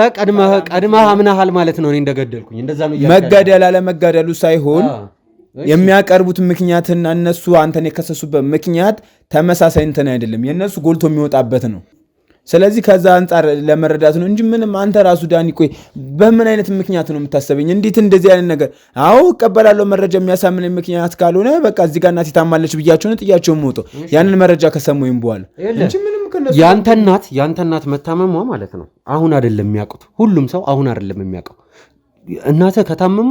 ቀድመህ አምነሃል ማለት ነው እኔ እንደገደልኩኝ። እንደዛም መገደል አለመገደሉ ሳይሆን የሚያቀርቡት ምክንያትና እነሱ አንተን የከሰሱበት ምክንያት ተመሳሳይ እንትን አይደለም። የእነሱ ጎልቶ የሚወጣበት ነው። ስለዚህ ከዛ አንጻር ለመረዳት ነው እንጂ ምንም አንተ ራሱ ዳኒ ቆይ በምን አይነት ምክንያት ነው የምታሰበኝ? እንዴት እንደዚህ አይነት ነገር አዎ እቀበላለሁ። መረጃ የሚያሳምነኝ ምክንያት ካልሆነ በቃ እዚህ ጋር እናቴ ታማለች ብያቸው ነው ጥያቸው የምወጣው ያንን መረጃ ከሰሙኝ በኋላ እንጂ ምንም ያንተ እናት መታመሟ ማለት ነው አሁን አይደለም የሚያውቁት። ሁሉም ሰው አሁን አይደለም የሚያውቀው። እናተ ከታመሙ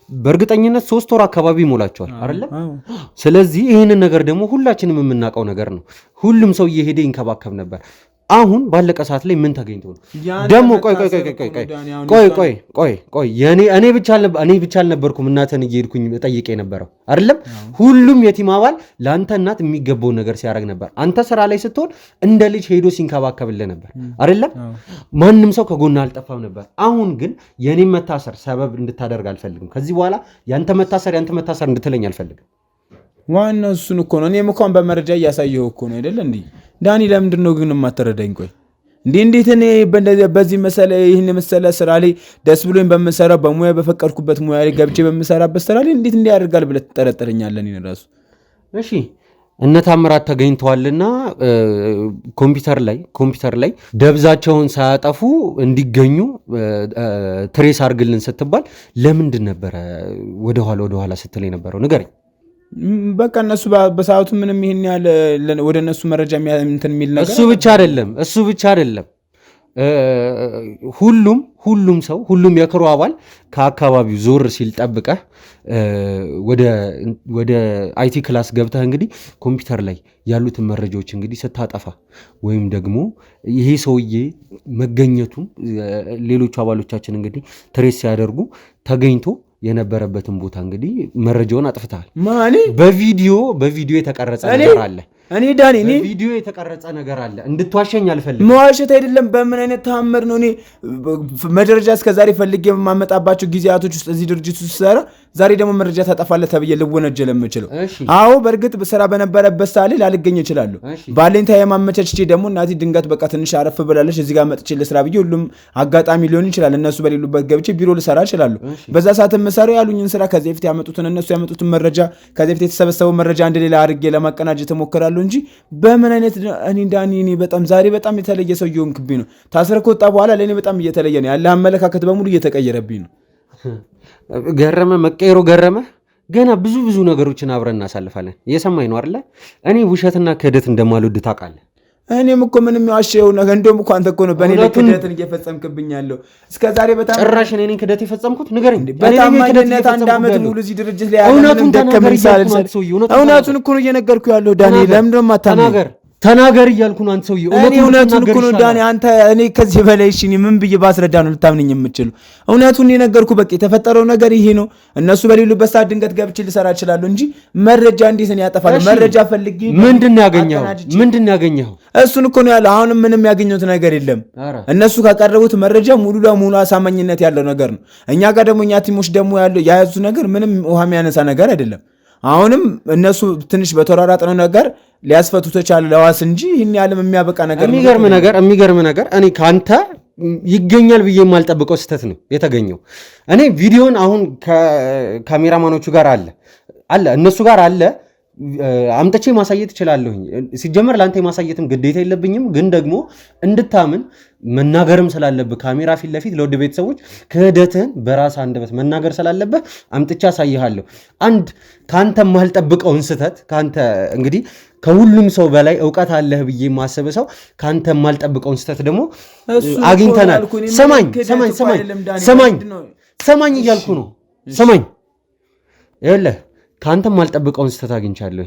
በእርግጠኝነት 3 ወር አካባቢ ይሞላቸዋል አይደለም? ስለዚህ ይህንን ነገር ደግሞ ሁላችንም የምናውቀው ነገር ነው። ሁሉም ሰው እየሄደ ይንከባከብ ነበር። አሁን ባለቀ ሰዓት ላይ ምን ተገኝቶ ነው ደግሞ? ቆይ እኔ ብቻ አልነበርኩም እናተን እየሄድኩኝ ጠይቄ ነበረው አይደለም? ሁሉም የቲም አባል ለአንተ እናት የሚገባውን ነገር ሲያደርግ ነበር። አንተ ስራ ላይ ስትሆን እንደ ልጅ ሄዶ ሲንከባከብልህ ነበር አይደለም? ማንም ሰው ከጎና አልጠፋም ነበር። አሁን ግን የኔን መታሰር ሰበብ እንድታደርግ አልፈልግም። ከዚህ በኋላ ያንተ መታሰር እንድትለኝ አልፈልግም። ዋናው እሱን እኮ ነው። እኔም እንኳን በመረጃ እያሳየው እኮ ነው አይደል? እንዴ ዳኒ ለምንድን ነው ግን የማትረዳኝ? ቆይ እንዴት እኔ በዚህ መሰለ ይህን መሰለ ስራ ላይ ደስ ብሎኝ በምሰራው በሙያ በፈቀድኩበት ሙያ ላይ ገብቼ በምሰራበት ስራ ላይ እንዴት እንዲያደርጋል ብለህ ትጠረጥረኛለህ? እኔ ራሱ እሺ እነ ታምራት ተገኝተዋልና ኮምፒውተር ላይ ደብዛቸውን ሳያጠፉ እንዲገኙ ትሬስ አድርግልን ስትባል ለምንድን ነበረ ወደኋላ ስትል የነበረው ንገረኝ። በቃ እነሱ በሰዓቱ ምንም ይሄን ያለ ወደ እነሱ መረጃ እንትን የሚል ነገር እሱ ብቻ አይደለም። ሁሉም የክሩ አባል ከአካባቢው ዞር ሲል ጠብቀህ ወደ አይቲ ክላስ ገብተህ እንግዲህ ኮምፒውተር ላይ ያሉትን መረጃዎች እንግዲህ ስታጠፋ ወይም ደግሞ ይሄ ሰውዬ መገኘቱ ሌሎቹ አባሎቻችን እንግዲህ ትሬስ ሲያደርጉ ተገኝቶ የነበረበትን ቦታ እንግዲህ መረጃውን አጥፍተሃል። በቪዲዮ የተቀረጸ ነገር አለ። እኔ ዳኒ በቪዲዮ የተቀረጸ ነገር አለ። እንድትዋሸኝ አልፈልግም። መዋሸት አይደለም። በምን አይነት ተአምር ነው እኔ መረጃ እስከዛሬ ፈልጌ የማመጣባቸው ጊዜያቶች ውስጥ እዚህ ድርጅት ውስጥ ሰራ ዛሬ ደግሞ መረጃ ታጠፋለህ ተብዬ ልወነጀል የምችለው? አዎ በእርግጥ ስራ በነበረበት ሳሌ ላልገኝ እችላለሁ። ባለኝ ታይም አመቻችቼ ደግሞ እናቴ ድንገት በቃ ትንሽ አረፍ ብላለች እዚህ ጋር መጥቼ ልስራ ብዬ ሁሉም አጋጣሚ ሊሆን ይችላል እነሱ በሌሉበት ገብቼ ቢሮ ልሰራ እችላለሁ። በዛ ሰዓት የምሰራው ያሉኝን ስራ ከዚህ በፊት ያመጡትን እነሱ ያመጡትን መረጃ ከዚህ በፊት የተሰበሰበው መረጃ አንድ ሌላ አድርጌ ለማቀናጀት እሞክራለሁ እንጂ በምን አይነት እኔ በጣም ዛሬ በጣም የተለየ ሰው እየሆንክብኝ ነው። ታስረ ከወጣ በኋላ ለእኔ በጣም እየተለየ ነው ያለ አመለካከት በሙሉ እየተቀየረብኝ ነው። መቀየሩ ገረመ። ገና ብዙ ነገሮችን አብረን እናሳልፋለን። እየሰማኝ ነው አይደለ? እኔ ውሸትና ክህደት እንደማልወድ ታውቃለህ። እኔም እኮ ምንም ያዋሸው ነገር እንደውም እኮ አንተ እኮ ነው በእኔ ላይ ክህደትን እየፈጸምክብኝ ያለው እስከዛሬ። በጣም ጭራሽ እኔ ነኝ ክህደት የፈጸምኩት? ንገረኝ። በታማኝነት አንድ ዓመት ሙሉ እዚህ ድርጅት ላይ እውነቱን እኮ ነው እየነገርኩ ያለው ዳኒ። ለምንድን ነው የማታምነው? ተናገር እያልኩ ነው። አንተ ሰውዬ እውነቱን እኮ ነው ዳኒ። አንተ እኔ ከዚህ በላይ እሺ ምን ብዬ ባስረዳ ነው ልታምነኝ የምችለው? እውነቱን የነገርኩ በቃ የተፈጠረው ነገር ይሄ ነው። እነሱ በሌሉበት ሰዓት ድንገት ገብቼ ልሰራ እችላለሁ እንጂ መረጃ እንዴት ነው ያጠፋል? መረጃ ፈልጌ ምንድን ነው ያገኘኸው? እሱን እኮ ነው ያለው። አሁንም ምንም ያገኘሁት ነገር የለም። እነሱ ካቀረቡት መረጃ ሙሉ ለሙሉ አሳማኝነት ያለው ነገር ነው። እኛ ጋር ደግሞ እኛ ቲሞች ደግሞ ያለው የያዙት ነገር ምንም ውሃ የሚያነሳ ነገር አይደለም። አሁንም እነሱ ትንሽ በተራራጥነው ነገር ሊያስፈቱ ተቻለ ለዋስ እንጂ ይህን ያለም የሚያበቃ ነገር። የሚገርም ነገር እኔ ከአንተ ይገኛል ብዬ የማልጠብቀው ስህተት ነው የተገኘው። እኔ ቪዲዮን አሁን ከካሜራማኖቹ ጋር አለ እነሱ ጋር አለ አምጥቼ ማሳየት እችላለሁኝ። ሲጀመር ለአንተ የማሳየትም ግዴታ የለብኝም፣ ግን ደግሞ እንድታምን መናገርም ስላለብህ ካሜራ ፊት ለፊት ለውድ ቤተሰቦች ክህደትህን በራስ አንደበት መናገር ስላለብህ አምጥቼ አሳይሃለሁ። አንድ ከአንተ የማልጠብቀውን ስህተት ከአንተ እንግዲህ ከሁሉም ሰው በላይ እውቀት አለህ ብዬ የማስብ ሰው ከአንተ የማልጠብቀውን ስህተት ደግሞ አግኝተናል። ሰማኝ እያልኩ ነው። ሰማኝ ይኸውልህ ከአንተ የማልጠብቀውን ስህተት አግኝቻለሁ።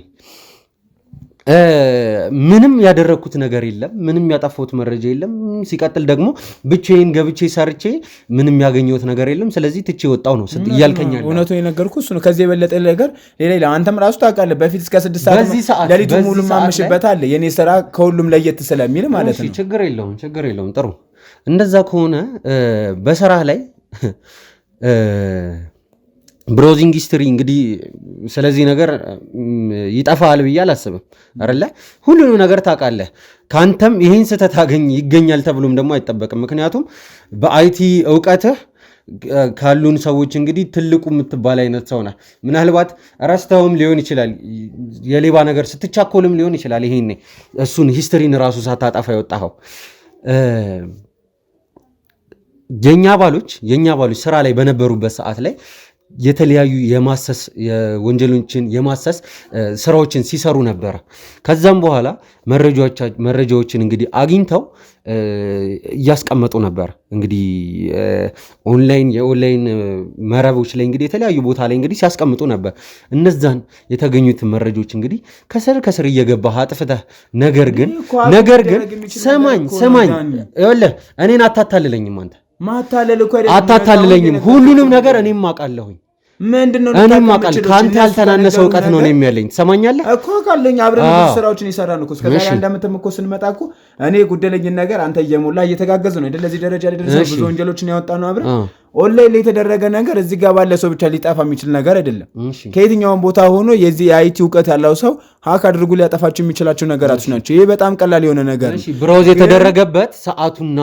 ምንም ያደረኩት ነገር የለም። ምንም ያጠፋሁት መረጃ የለም። ሲቀጥል ደግሞ ብቻዬን ገብቼ ሰርቼ ምንም ያገኘሁት ነገር የለም። ስለዚህ ትቼ ወጣሁ ነው እያልከኛል። እውነቱን የነገርኩህ እሱ ነው። ከዚህ የበለጠ ነገር ሌላ አንተም ራሱ ታውቃለህ። በፊት እስከ 6 ሰዓት ሌሊቱን ሙሉ ማመሽበት አለ። የኔ ስራ ከሁሉም ለየት ስለሚል ማለት ነው። ችግር የለውም። ጥሩ እንደዛ ከሆነ በስራ ላይ ብሮዚንግ ሂስትሪ እንግዲህ ስለዚህ ነገር ይጠፋል ብዬ አላስብም አይደለ? ሁሉንም ነገር ታውቃለህ። ከአንተም ይህን ስህተት ይገኛል ተብሎም ደግሞ አይጠበቅም። ምክንያቱም በአይቲ እውቀትህ ካሉን ሰዎች እንግዲህ ትልቁ የምትባል አይነት ሰው ነህ። ምናልባት ረስተውም ሊሆን ይችላል፣ የሌባ ነገር ስትቻኮልም ሊሆን ይችላል። ይሄኔ እሱን ሂስትሪን ራሱ ሳታጠፋ የወጣኸው የኛ ባሎች ስራ ላይ በነበሩበት ሰዓት ላይ የተለያዩ የወንጀሎችን የማሰስ ስራዎችን ሲሰሩ ነበረ። ከዛም በኋላ መረጃዎችን እንግዲህ አግኝተው እያስቀመጡ ነበር። እንግዲህ የኦንላይን መረቦች ላይ እንግዲህ የተለያዩ ቦታ ላይ እንግዲህ ሲያስቀምጡ ነበር። እነዛን የተገኙትን መረጃዎች እንግዲህ ከስር እየገባህ አጥፍተህ ነገር ግን ሰማኝ ይኸውልህ፣ እኔን አታታልለኝም አንተ አታታልለኝም። ሁሉንም ነገር እኔም አውቃለሁኝ። ምንድነው እኔም አውቃለሁ። ከአንተ ያልተናነሰ እውቀት ነው እኔም ያለኝ። ትሰማኛለህ እኮ ካለኝ አብረን ብዙ ስራዎችን ይሰራን እኮ እስከ ዛሬ አንድ ዓመትም እኮ ስንመጣ እኮ እኔ ጉደለኝን ነገር አንተ እየሞላ እየተጋገዝ ነው አይደል? ለዚህ ደረጃ ላይ ደረሰ። ብዙ ወንጀሎችን ያወጣ ነው አብረን። ኦንላይን ላይ የተደረገ ነገር እዚህ ጋር ባለ ሰው ብቻ ሊጠፋ የሚችል ነገር አይደለም። ከየትኛውም ቦታ ሆኖ የዚህ የአይቲ እውቀት ያለው ሰው ሀክ አድርጉ ሊያጠፋቸው የሚችላቸው ነገራቶች ናቸው። ይሄ በጣም ቀላል የሆነ ነገር ነው። ብሮዝ የተደረገበት ሰዓቱና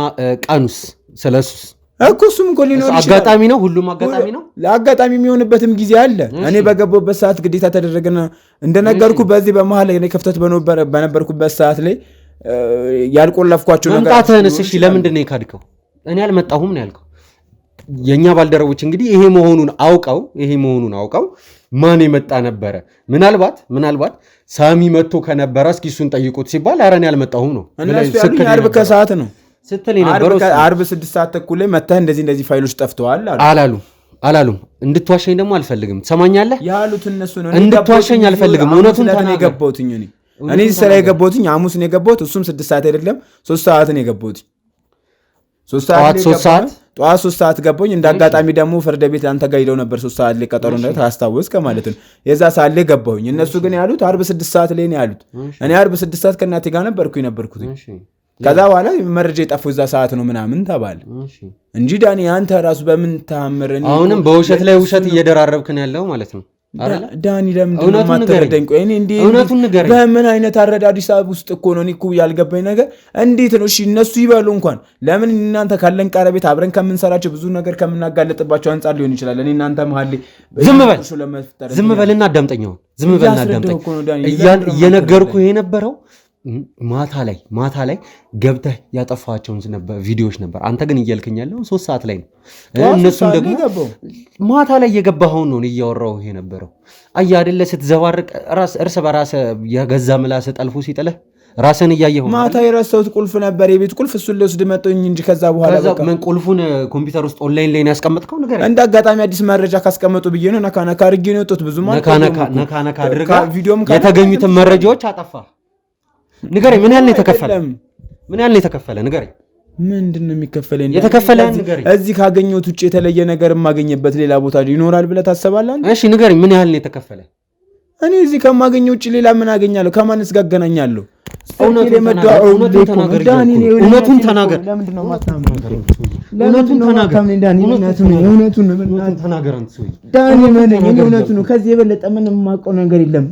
ቀኑስ ስለሱስ እኮ እሱም እኮ ሊኖር ይችላል። አጋጣሚ ነው። ሁሉም አጋጣሚ ነው። ለአጋጣሚ የሚሆንበትም ጊዜ አለ። እኔ በገባሁበት ሰዓት ግዴታ ተደረገና እንደነገርኩ በዚህ በመሀል ላይ ክፍተት በነበርኩበት ሰዓት ላይ ያልቆለፍኳቸው ነገር መምጣትህንስ እሺ፣ ለምንድን ነው የካድከው? እኔ አልመጣሁም ነው ያልከው። የኛ ባልደረቦች እንግዲህ ይሄ መሆኑን አውቀው ማን የመጣ ነበረ? ምናልባት ሳሚ መጥቶ ከነበረ እስኪ እሱን ጠይቁት ሲባል ኧረ እኔ አልመጣሁም ነው። እነሱ ያሉኝ ዓርብ ከሰዓት ነው ስትል የነበረው ዓርብ 6 ሰዓት ተኩል ላይ መተህ እንደዚህ ፋይሎች ጠፍተዋል አላሉም። እንድትዋሸኝ ደግሞ አልፈልግም። ትሰማኛለህ? ያሉት እነሱ ነው። እንድትዋሸኝ አልፈልግም። እውነቱን ተናገር። እኔ ስራ የገባሁትኝ ሐሙስ ነው የገባሁት። እሱም 6 ሰዓት አይደለም 3 ሰዓት ነው የገባሁት። 3 ሰዓት ገባሁኝ። እንደ አጋጣሚ ደግሞ ፍርድ ቤት አንተ ጋር ሄደው ነበር 3 ሰዓት ላይ ቀጠሮ ነው ታስታውስከ ማለት ነው። የዛ ሰዓት ላይ ገባሁኝ። እነሱ ግን ያሉት ዓርብ 6 ሰዓት ላይ ነው ያሉት። እኔ ዓርብ 6 ሰዓት ከእናቴ ጋር ነበርኩት። ከዛ በኋላ መረጃ የጠፉ እዛ ሰዓት ነው ምናምን ተባለ እንጂ ዳኒ አንተ ራሱ በምን ተአምር አሁንም በውሸት ላይ ውሸት እየደራረብክን ያለው ማለት ነው ዳኒ። ለምንድን ነው የማትረዳኝ? ቆይ እኔ በምን አይነት አረዳ አዲስ አበባ ውስጥ እኮ ነው እኔ እኮ ያልገባኝ ነገር እንዴት ነው? እሺ እነሱ ይበሉ እንኳን ለምን እናንተ ካለን ቀረቤት አብረን ከምንሰራቸው ብዙ ነገር ከምናጋለጥባቸው አንጻር ሊሆን ይችላል። እኔ እናንተ መሀል ዝም በልና አዳምጠኛው እየነገርኩህ የነበረው ማታ ላይ ገብተህ ያጠፋቸውን ቪዲዮዎች ነበር። አንተ ግን እያልከኝ ያለው 3 ሰዓት ላይ ነው። እነሱም ደግሞ ማታ ላይ የገባኸውን ነው እያወራሁ የነበረው። አየህ አይደለ? ስትዘባርቅ እርስ በራስ የገዛ ምላስ ጠልፎ ሲጥልህ ራስን እያየሁ ማታ የረሳሁት ቁልፍ ነበር፣ የቤት ቁልፍ። እሱን ልወስድ መጣሁኝ እንጂ ከዛ በኋላ ምን ቁልፉን ኮምፒውተር ውስጥ ኦንላይን ላይ ነው ያስቀመጥከው? ነገር እንደ አጋጣሚ አዲስ መረጃ ካስቀመጡ ብዬ ነው ነካ አድርጌ ነው የወጣሁት። ብዙ ማለት ነካ አድርገህ የተገኙትን መረጃዎች አጠፋ። ንገረኝ፣ ምን ያህል ነው የተከፈለ? ንገረኝ። ምንድን ነው የሚከፈለኝ? የተከፈለ ንገረኝ። እዚህ ካገኘሁት ውጭ የተለየ ነገር የማገኘበት ሌላ ቦታ ይኖራል ብለህ ታስባለህ? እሺ ንገረኝ፣ ምን ያህል ነው የተከፈለ? እኔ እዚህ ከማገኘው ውጭ ሌላ ምን አገኛለሁ? ከማንስ ጋር አገናኛለሁ? እውነቱን ተናገር። እውነቱን ተናገር። ከዚህ የበለጠ ምንም የማውቀው ነገር የለም።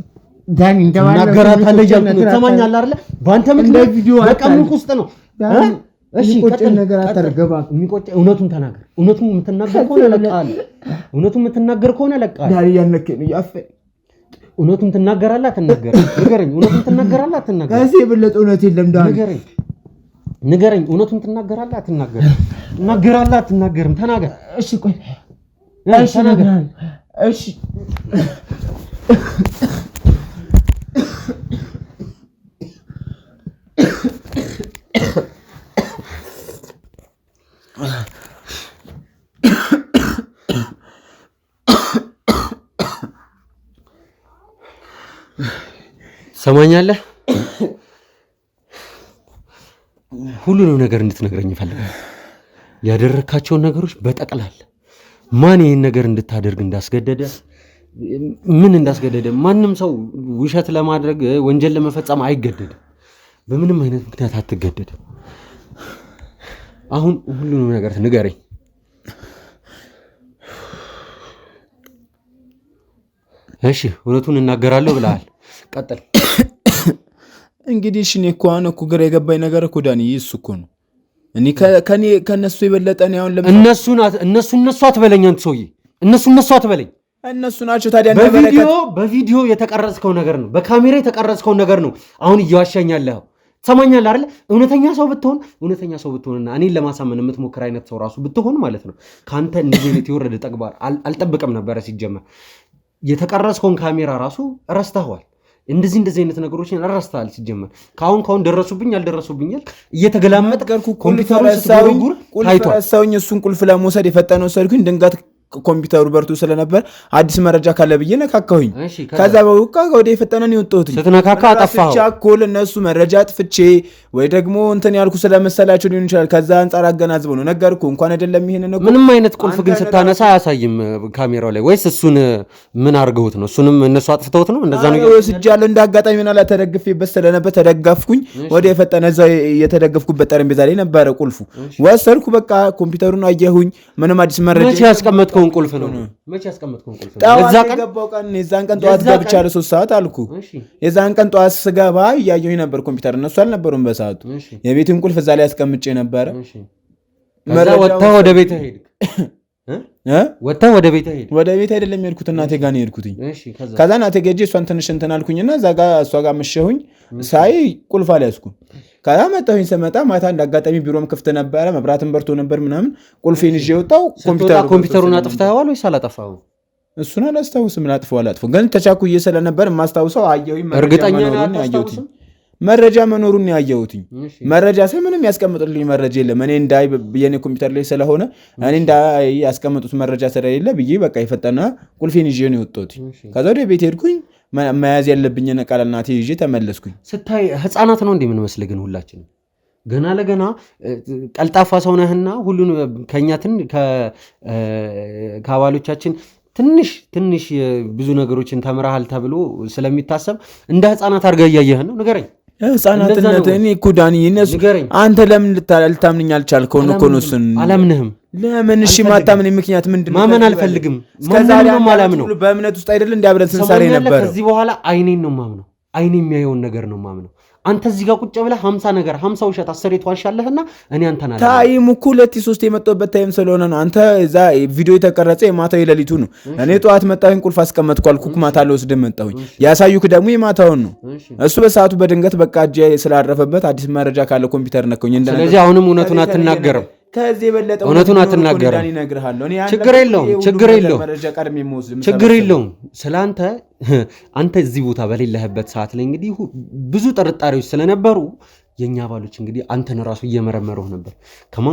ትናገራታለህ እያልኩ ነው። ትሰማኛለህ አይደለ? በአንተ ምክንያት በቀምቅ ውስጥ ነው። እሺ ነገር አታርገባ። እውነቱን ተናገር። እውነቱን የምትናገር ከሆነ እለቅሃለሁ። እውነቱን ትናገራለህ አትናገርም? ንገረኝ። እውነቱን ትናገራለህ አትናገርም? ከዚህ የበለጠ እውነት የለም። ንገረኝ። እውነቱን ትናገራለህ አትናገርም? ትናገራለህ አትናገርም? ተናገር። እሺ ቆይ እሺ ነግረሃል። እሺ ሰማኛለህ? ሁሉንም ነገር እንድትነግረኝ እፈልጋለሁ። ያደረካቸውን ነገሮች በጠቅላላ ማን ይህን ነገር እንድታደርግ እንዳስገደደ፣ ምን እንዳስገደደ። ማንም ሰው ውሸት ለማድረግ ወንጀል ለመፈጸም አይገደድም። በምንም አይነት ምክንያት አትገደድም። አሁን ሁሉንም ነገር ንገረኝ። እሺ እውነቱን እናገራለሁ ብለሃል። ቀጥል። እንግዲህ እሺ እኔ እኮ አሁን እኮ ግራ የገባኝ ነገር እኮ ዳኒ እሱ እኮ ነው። እኔ ከነሱ የበለጠ ነው አሁን እነሱ አትበለኝ። አንተ ሰውዬ እነሱ አትበለኝ። እነሱ ናቸው ታዲያ። በቪዲዮ የተቀረጽከው ነገር ነው፣ በካሜራ የተቀረጽከው ነገር ነው አሁን እየዋሻኝ ያለኸው። ትሰማኛለህ አይደለ? እውነተኛ ሰው ብትሆንና እኔን ለማሳመን የምትሞክር አይነት ሰው ራሱ ብትሆን ማለት ነው ከአንተ እንደዚህ አይነት የወረደ ተግባር አልጠብቅም ነበረ። ሲጀመር የተቀረጽከውን ካሜራ ራሱ ረስተኸዋል። እንደዚህ አይነት ነገሮችን ረስተሃል። ሲጀመር ካሁን ደረሱብኝ አልደረሱብኛል እየተገላመጥ ኮምፒውተሩ ስትጎረጉር ታይቷል። ረሳሁኝ። እሱን ቁልፍ ለመውሰድ የፈጠነው ወሰድኩኝ። ድንጋት ኮምፒውተሩ በርቶ ስለነበር አዲስ መረጃ ካለ ብዬ ነካካሁኝ። ከዛ በውቃ ወደ የፈጠነን የወጣሁት ስትነካካ አጠፋው ቻኮል እነሱ መረጃ አጥፍቼ ወይ ደግሞ እንትን ያልኩ ስለመሰላቸው ሊሆን ይችላል። ከዛ አንጻር አገናዝበው ነው ነገርኩ። እንኳን አይደለም ይሄን ነው። ምንም አይነት ቁልፍ ግን ስታነሳ አያሳይም ካሜራው ላይ። ወይስ እሱን ምን አድርገውት ነው? እሱንም እነሱ አጥፍተውት ነው? እንደዛ ነው ወስጃለሁ። እንዳጋጣሚ ሆነ ላይ ተደግፌበት ስለነበር ተደጋፍኩኝ። ወደ የፈጠነ እዛ የተደገፍኩበት ጠረጴዛ ላይ ነበረ ቁልፉ። ወሰድኩ። በቃ ኮምፒውተሩን አየሁኝ። ምንም አዲስ መረጃ መቼ ያስቀመጥከውን ቁልፍ ነው? መቼ ያስቀመጥከውን ቁልፍ ነው? የዛን ቀን ጠዋት ገብቻለሁ 3 ሰዓት አልኩ። የዛን ቀን ጠዋት ስገባ እያየሁኝ ነበር ኮምፒውተር። እነሱ አልነበሩም በሰዓቱ። የቤትን ቁልፍ እዛ ላይ አስቀምጬ ነበረ። ወጥተህ ወደ ቤትህ ሄድክ? ወጥተህ ወደ ቤትህ ሄድክ? ወደ ቤት አይደለም የሄድኩት፣ እናቴ ጋር ነው የሄድኩትኝ። ከዛ እናቴ ጋር ሄጄ እሷን ትንሽ እንትን አልኩኝና እዛ ጋር እሷ ጋር መሸሁኝ። ሳይ ቁልፍ አልያዝኩም። ከዛ መጣሁኝ። ስመጣ ማታ እንዳጋጣሚ ቢሮም ክፍት ነበረ፣ መብራትም በርቶ ነበር ምናምን። ቁልፌን ይዤ ወጣሁ። ኮምፒውተሩን አጥፍተኸዋል ወይስ አላጠፋኸውም? እሱን አላስታውስም። አላጥፈው ግን ተቻኩዬ ስለነበር የማስታውሰው አየሁኝ። እርግጠኛ መረጃ መኖሩን ያየሁትኝ። መረጃ ሳይ ምንም ያስቀምጡልኝ መረጃ የለም። እኔ እንዳይ የኔ ኮምፒውተር ላይ ስለሆነ እኔ እንዳይ ያስቀምጡት መረጃ ስለሌለ ብዬ በቃ የፈጠና ቁልፌን ይዤ ነው የወጣሁት። ከዛ ወደ ቤት ሄድኩኝ። መያዝ ያለብኝን ዕቃ ለእናቴ ይዤ ተመለስኩኝ። ስታይ ህፃናት ነው እንዴ የምንመስል? ግን ሁላችንም ገና ለገና ቀልጣፋ ሰው ነህና ሁሉን ከእኛትን ከአባሎቻችን ትንሽ ብዙ ነገሮችን ተምረሃል ተብሎ ስለሚታሰብ እንደ ህፃናት አድርገህ እያየህን ነው። ንገረኝ። ህፃናትነት እኔ እኮ ዳኒ እነሱ አንተ ለምን ልታምንኝ አልቻልከው? እኮ ነው እሱን አላምንህም። ለምን? እሺ ማታምን ምክንያት ምንድን ነው? ማመን አልፈልግም። ማመን አላምነው። በእምነት ውስጥ አይደል እንደ አብረን ስንሰራ የነበረው። ከዚህ በኋላ አይኔን ነው ማምነው። አይኔ የሚያየውን ነገር ነው ማምነው። አንተ እዚህ ጋር ቁጭ ብለህ 50 ውሸት 10 ትዋሻለህና እኔ አንተና ታይም እኮ 2-3 የመጣሁበት ታይም ስለሆነ ነው። አንተ እዛ ቪዲዮ የተቀረጸ የማታው የሌሊቱ ነው። እኔ ጠዋት መጣሁኝ፣ ቁልፍ አስቀመጥኩ አልኩክ። ማታ ልወስድ መጣሁኝ። ያሳዩክ ደግሞ የማታውን ነው። እሱ በሰዓቱ በድንገት በቃ እጄ ስላረፈበት አዲስ መረጃ ካለ ኮምፒውተር ነከውኝ። ስለዚህ አሁንም እውነቱን አትናገርም። ከዚህ የበለጠ እውነቱን አትናገርም። ችግር የለውም። ስለአንተ አንተ እዚህ ቦታ በሌለህበት ሰዓት ላይ እንግዲህ ብዙ ጥርጣሬዎች ስለነበሩ የኛ አባሎች እንግዲህ አንተን ራሱ እየመረመሩህ ነበር።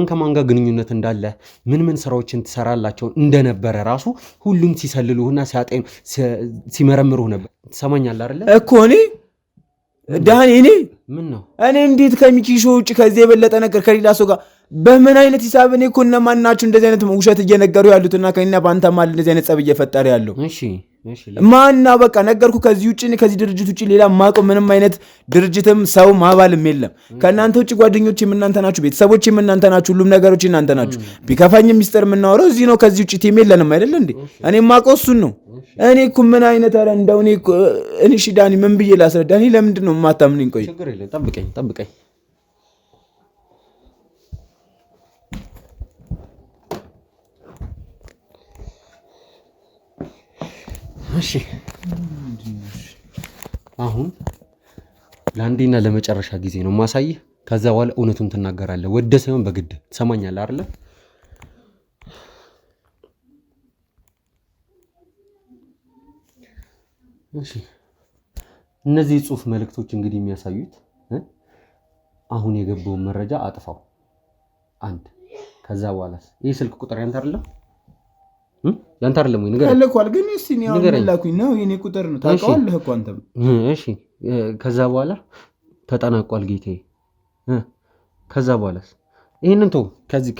ከማን ጋር ግንኙነት እንዳለ ምን ስራዎችን ትሰራላቸው እንደነበረ ራሱ ሁሉም ሲሰልሉህና ሲመረምሩህ ነበር። ትሰማኛለህ አይደለ እኮ እኔ ዳኒ ምን ነው እኔ እንዴት ከሚኪሾ ውጭ ከዚህ የበለጠ ነገር ከሌላ ሰው ጋር በምን አይነት ሂሳብ እኔ እኮ እነማን ናቸው እንደዚህ አይነት ውሸት እየነገሩ ያሉትና ከእኛ በአንተ ማል እንደዚህ አይነት ጸብ እየፈጠረ ያለው? ማና በቃ ነገርኩ። ከዚህ ውጭ ከዚህ ድርጅት ውጭ ሌላ ማውቀው ምንም አይነት ድርጅትም ሰው ማባልም የለም። ከእናንተ ውጭ ጓደኞች የምናንተ ናችሁ፣ ቤተሰቦች የምናንተ ናችሁ፣ ሁሉም ነገሮች እናንተ ናችሁ። ቢከፋኝ ሚስጥር የምናወራው እዚህ ነው። ከዚህ ውጭ ቲም የለንም አይደል እንዴ? እኔ ማውቀው እሱን ነው። እኔ እኮ ምን አይነት ኧረ እንደው እኔ እሺ ዳኒ ምን ብዬ ላስረዳ? እኔ ለምንድን ነው የማታምነኝ? ቆይ ጠብቀኝ። እሺ አሁን ለአንዴና ለመጨረሻ ጊዜ ነው ማሳይህ። ከዛ በኋላ እውነቱን ትናገራለህ። ወደ ሳይሆን በግድ ትሰማኛለህ አይደለ? እሺ እነዚህ የጽሁፍ መልእክቶች እንግዲህ የሚያሳዩት አሁን የገባውን መረጃ አጥፋው። አንድ ከዛ በኋላስ ይህ ስልክ ቁጥር ያንተ አይደለም? ያንተ አይደለም ወይ? ንገረኝ። አለኳል ግን እስቲ ነው ያላኩኝ ነው የኔ ቁጥር ነው ታውቀዋለህ እኮ አንተም። እሺ ከዛ በኋላ ተጠናቋል ጌታዬ። ከዛ በኋላስ ይህንን ተው። ከዚህ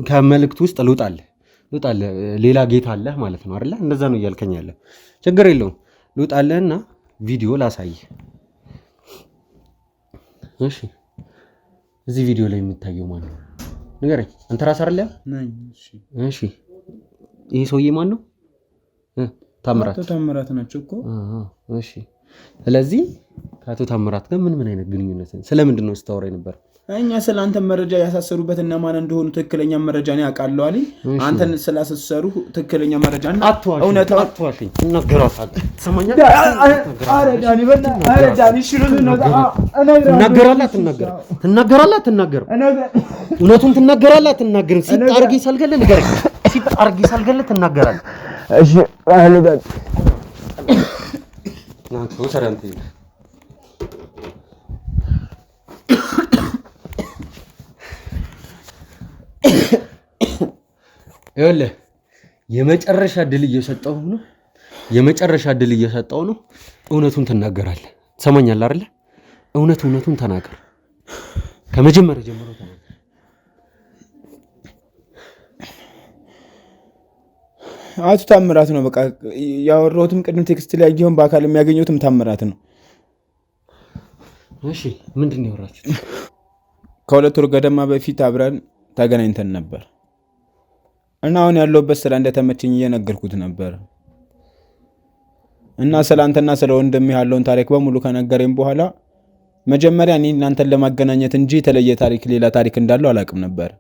ከመልእክት ውስጥ ልውጣለህ ሌላ ጌታ አለህ ማለት ነው አይደለ? እንደዛ ነው እያልከኝ ያለ። ችግር የለውም ልውጣለህና ቪዲዮ ላሳይህ። እሺ እዚህ ቪዲዮ ላይ የምታየው ማን ነው ንገረኝ። አንተ ራስህ አይደለ? እሺ ይሄ ሰውዬ ማን ነው? ታምራት ናቸው እኮ። እሺ ስለዚህ ከአቶ ታምራት ጋር ምን አይነት ግንኙነት ስለምንድን ነው ስታወራ ነበር? እኛ ስለ አንተ መረጃ ያሳሰሩበት እና ማን እንደሆኑ ትክክለኛ መረጃ ነው ያውቃሉ አለኝ። አንተን ስላሰሰሩ ትክክለኛ መረጃ እና እውነታው አትዋሽኝ። ትናገራለህ፣ ትሰማኛለህ? አረ ዳኒ በላ አረ ዳኒ ሽሩዝ ነው ትናገራለህ አትናገርም? እውነቱን ትናገራለህ አትናገርም? ሲጣርጊ ሳልገልህ ንገረኝ። ሲጣርጊ ሳልገልህ ትናገራለህ። እሺ አለ ዳኒ ናንተ ወሰራንተ ይኸውልህ የመጨረሻ ድል እየሰጠው ነው። እውነቱን ትናገራለህ። ትሰማኛለህ አይደለ? እውነቱን ተናገር። ከመጀመሪያ ጀምሮ ተናገር። አቶ ታምራት ነው በቃ ያወራሁትም ቅድም ቴክስት ላይ ያየሁም በአካል የሚያገኘሁትም ታምራት ነው። እሺ ምንድን ነው ያወራችሁት? ከ2 ወር ገደማ በፊት አብረን ተገናኝተን ነበር እና አሁን ያለሁበት ስራ እንደተመቸኝ እየነገርኩት ነበር እና ስለአንተና ስለ ወንድምህ ያለውን ታሪክ በሙሉ ከነገረኝ በኋላ መጀመሪያ እኔ እናንተን ለማገናኘት እንጂ የተለየ ታሪክ ሌላ ታሪክ እንዳለው አላውቅም ነበር።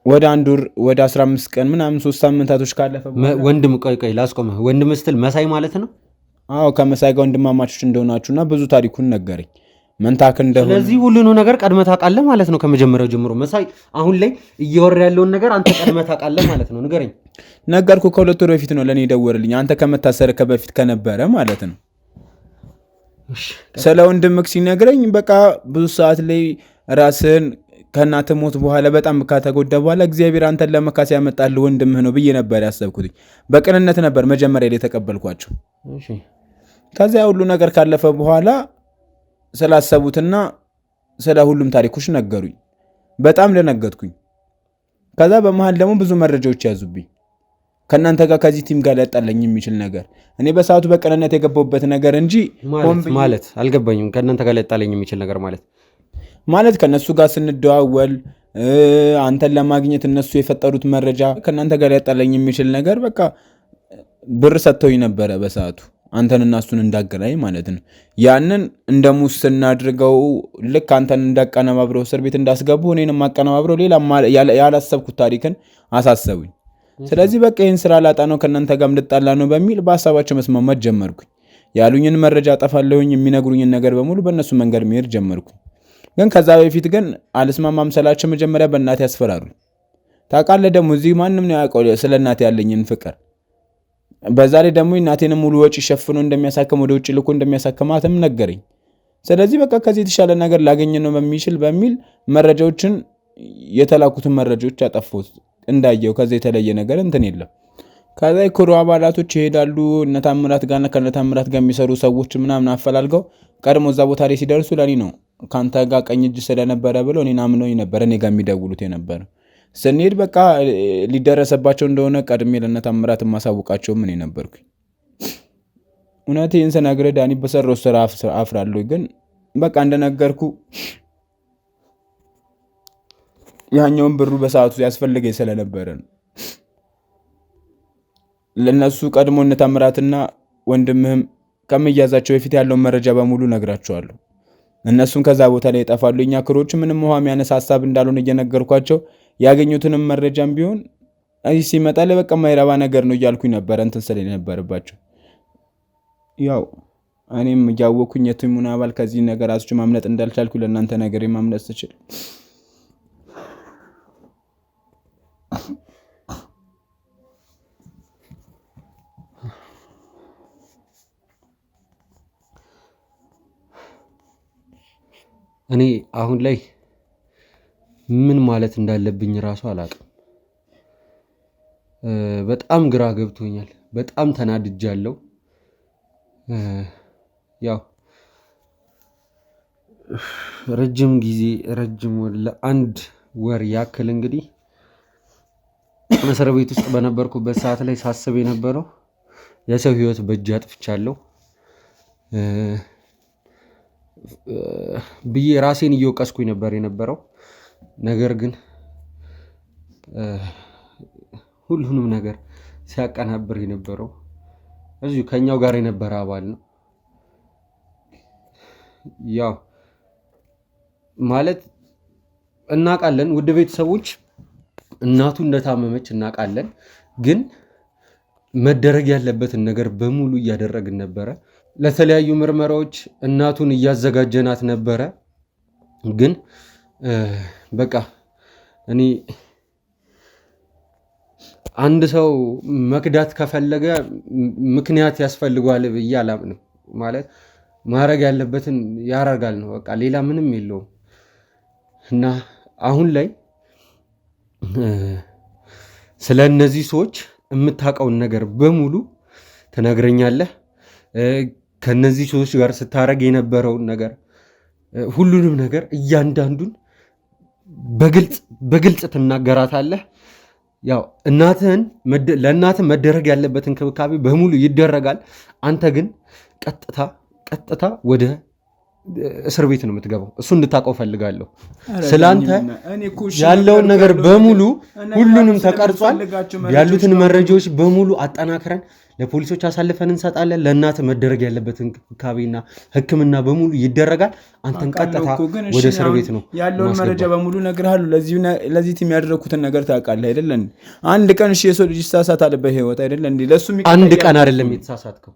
ወደ 1 ወር ወደ 15 ቀን ምናምን 3 ሳምንታቶች ካለፈ ወንድም ቆይ ላስቆመህ። ወንድም ስትል መሳይ ማለት ነው? አዎ ከመሳይ ጋር ወንድማማቾች እንደሆናችሁና ብዙ ታሪኩን ነገረኝ። መንታክ እንደሆነ። ስለዚህ ሁሉንም ነገር ቀድመህ ታውቃለህ ማለት ነው ከመጀመሪያው ጀምሮ። መሳይ አሁን ላይ እየወራ ያለውን ነገር አንተ ቀድመህ ታውቃለህ ማለት ነው። ንገረኝ። ነገርኩህ። ከ2 ወር በፊት ነው ለኔ ደወልልኝ። አንተ ከመታሰር በፊት ከነበረ ማለት ነው። ስለ ወንድምህ ሲነግረኝ በቃ ብዙ ሰዓት ላይ ራስን ከእናትህ ሞት በኋላ በጣም ከተጎዳ በኋላ እግዚአብሔር አንተን ለመካስ ያመጣልህ ወንድምህ ነው ብዬ ነበር ያሰብኩት። በቅንነት ነበር መጀመሪያ ላይ የተቀበልኳቸው። ከዚያ ሁሉ ነገር ካለፈ በኋላ ስላሰቡትና ስለ ሁሉም ታሪኮች ነገሩኝ። በጣም ደነገጥኩኝ። ከዛ በመሃል ደግሞ ብዙ መረጃዎች ያዙብኝ። ከእናንተ ጋር ከዚህ ቲም ጋር ሊያጣላኝ የሚችል ነገር እኔ በሰዓቱ በቅንነት የገባሁበት ነገር እንጂ ማለት አልገባኝም። ከእናንተ ጋር ሊያጣላኝ የሚችል ነገር ማለት ከነሱ ጋር ስንደዋወል አንተን ለማግኘት እነሱ የፈጠሩት መረጃ ከእናንተ ጋር ሊያጣላኝ የሚችል ነገር በቃ ብር ሰጥተውኝ ነበረ በሰዓቱ አንተንና እሱን እንዳገናኝ ማለት ነው። ያንን እንደ ሙስና አድርገው ልክ አንተን እንዳቀነባብረው እስር ቤት እንዳስገቡ እኔንም አቀነባብረው ሌላ ያላሰብኩት ታሪክን አሳሰቡኝ። ስለዚህ በቃ ይህን ስራ ላጣ ነው ከእናንተ ጋር ልጣላ ነው በሚል በሀሳባቸው መስማማት ጀመርኩኝ። ያሉኝን መረጃ አጠፋለሁኝ። የሚነግሩኝን ነገር በሙሉ በእነሱ መንገድ መሄድ ጀመርኩኝ። ግን ከዛ በፊት ግን አልስማማም ስላቸው መጀመሪያ በእናቴ ያስፈራሩ። ታውቃለህ ደግሞ እዚህ ማንም ነው ያውቀው ስለ እናቴ ያለኝን ፍቅር። በዛ ላይ ደግሞ እናቴንም ሙሉ ወጪ ሸፍኖ እንደሚያሳክም ወደ ውጭ ልኮ እንደሚያሳክማትም ነገረኝ። ስለዚህ በቃ ከዚህ የተሻለ ነገር ላገኝ ነው በሚል መረጃዎችን የተላኩትን መረጃዎች ያጠፉት እንዳየው ከዚህ የተለየ ነገር እንትን የለም። ከዛ የክሩ አባላቶች ይሄዳሉ እነ ታምራት ጋርና ከነ ታምራት ጋር የሚሰሩ ሰዎች ምናምን አፈላልገው ቀድሞ እዛ ቦታ ላይ ሲደርሱ ለኔ ነው ካንተ ጋር ቀኝ እጅ ስለነበረ ብለው እኔን አምነውኝ ነበር እኔ ጋር የሚደውሉት የነበረ። ስንሄድ በቃ ሊደረሰባቸው እንደሆነ ቀድሜ ለነ ታምራት ማሳውቃቸው ምን ነበርኩኝ። እውነቴን ስነግርህ ዳኒ በሰራው ስራ አፍራለሁ። ግን በቃ እንደነገርኩ ያኛውን ብሩ በሰዓቱ ያስፈልገኝ ስለነበረ ነው። ለነሱ ቀድሞ እነ ታምራትና ወንድምህም ከመያዛቸው በፊት ያለውን መረጃ በሙሉ ነግራቸዋለሁ። እነሱም ከዛ ቦታ ላይ ይጠፋሉ። እኛ ክሮች ምንም ውሃ የሚያነሳ ሀሳብ እንዳልሆነ እየነገርኳቸው ያገኙትንም መረጃም ቢሆን እዚህ ሲመጣ ላይ በቃ ማይረባ ነገር ነው እያልኩኝ ነበረ እንትን ስለነበረባቸው። ያው እኔም እያወኩኝ የቲሙን አባል ከዚህ ነገራቶች ማምለጥ እንዳልቻልኩ ለእናንተ ነገር ማምለጥ ስችል እኔ አሁን ላይ ምን ማለት እንዳለብኝ ራሱ አላውቅም። በጣም ግራ ገብቶኛል። በጣም ተናድጃለሁ። ያው ረጅም ጊዜ ለአንድ ወር ያክል እንግዲህ እስር ቤት ውስጥ በነበርኩበት ሰዓት ላይ ሳስብ የነበረው የሰው ህይወት በእጅ አጥፍቻለሁ ብዬ ራሴን እየወቀስኩኝ ነበር የነበረው። ነገር ግን ሁሉንም ነገር ሲያቀናብር የነበረው እዚሁ ከኛው ጋር የነበረ አባል ነው። ያው ማለት እናውቃለን፣ ውድ ቤተሰቦች እናቱ እንደታመመች እናውቃለን። ግን መደረግ ያለበትን ነገር በሙሉ እያደረግን ነበረ። ለተለያዩ ምርመራዎች እናቱን እያዘጋጀናት ነበረ። ግን በቃ እኔ አንድ ሰው መክዳት ከፈለገ ምክንያት ያስፈልገዋል ብዬ አላምንም። ማለት ማድረግ ያለበትን ያደርጋል ነው በቃ፣ ሌላ ምንም የለውም። እና አሁን ላይ ስለ እነዚህ ሰዎች የምታውቀውን ነገር በሙሉ ትነግረኛለህ። ከነዚህ ሰዎች ጋር ስታረግ የነበረውን ነገር ሁሉንም ነገር እያንዳንዱን በግልጽ ትናገራታለህ። ያው ለእናትህ መደረግ ያለበትን እንክብካቤ በሙሉ ይደረጋል። አንተ ግን ቀጥታ ወደ እስር ቤት ነው የምትገባው። እሱ እንድታውቀው ፈልጋለሁ። ስለአንተ ያለውን ነገር በሙሉ ሁሉንም ተቀርጿል። ያሉትን መረጃዎች በሙሉ አጠናክረን ለፖሊሶች አሳልፈን እንሰጣለን። ለእናትህ መደረግ ያለበትን እንክብካቤና ሕክምና በሙሉ ይደረጋል። አንተን ቀጥታ ወደ እስር ቤት ነው ያለውን መረጃ በሙሉ እነግርሃለሁ። ለዚህ ቲም ያደረኩትን ነገር ታውቃለህ አይደለ? አንድ ቀን የሰው ልጅ ይሳሳታል በህይወት አይደለ? አንድ ቀን አይደለም የተሳሳትከው።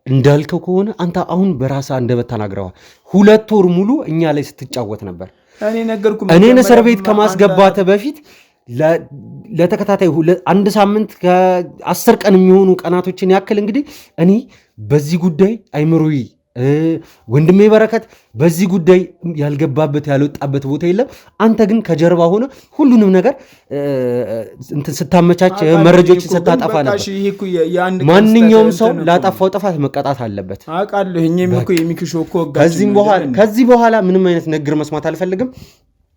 እንዳልከው ከሆነ አንተ አሁን በራስህ አንደበት ተናግረዋል። 2 ወር ሙሉ እኛ ላይ ስትጫወት ነበር። እኔን እስር ቤት ከማስገባት በፊት ለተከታታይ 1 ሳምንት ከ10 ቀን የሚሆኑ ቀናቶችን ያክል እንግዲህ እኔ በዚህ ጉዳይ አይምሮዬ ወንድሜ በረከት በዚህ ጉዳይ ያልገባበት ያልወጣበት ቦታ የለም። አንተ ግን ከጀርባ ሆነ ሁሉንም ነገር ስታመቻች መረጃዎችን ስታጠፋ ነበር። ማንኛውም ሰው ላጠፋው ጥፋት መቀጣት አለበት። ከዚህ በኋላ ምንም አይነት ንግግር መስማት አልፈልግም።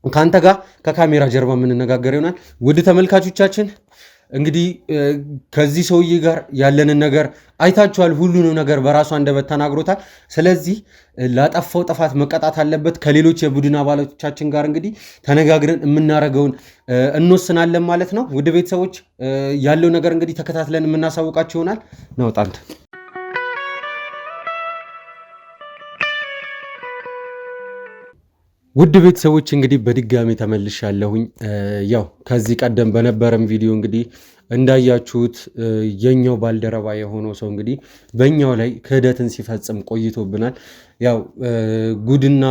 ከአንተ ጋር ከካሜራ ጀርባ የምንነጋገር ይሆናል። ውድ ተመልካቾቻችን እንግዲህ ከዚህ ሰውዬ ጋር ያለንን ነገር አይታችኋል። ሁሉንም ነገር በራሱ አንደበት ተናግሮታል። ስለዚህ ላጠፋው ጥፋት መቀጣት አለበት። ከሌሎች የቡድን አባላቶቻችን ጋር እንግዲህ ተነጋግረን የምናደርገውን እንወስናለን ማለት ነው። ውድ ቤተሰቦች ያለው ነገር እንግዲህ ተከታትለን የምናሳውቃችሁ ይሆናል። ናውጣንት ውድ ቤተሰቦች እንግዲህ በድጋሚ ተመልሻለሁኝ። ያው ከዚህ ቀደም በነበረም ቪዲዮ እንግዲህ እንዳያችሁት የኛው ባልደረባ የሆነው ሰው እንግዲህ በእኛው ላይ ክህደትን ሲፈጽም ቆይቶብናል። ያው ጉድና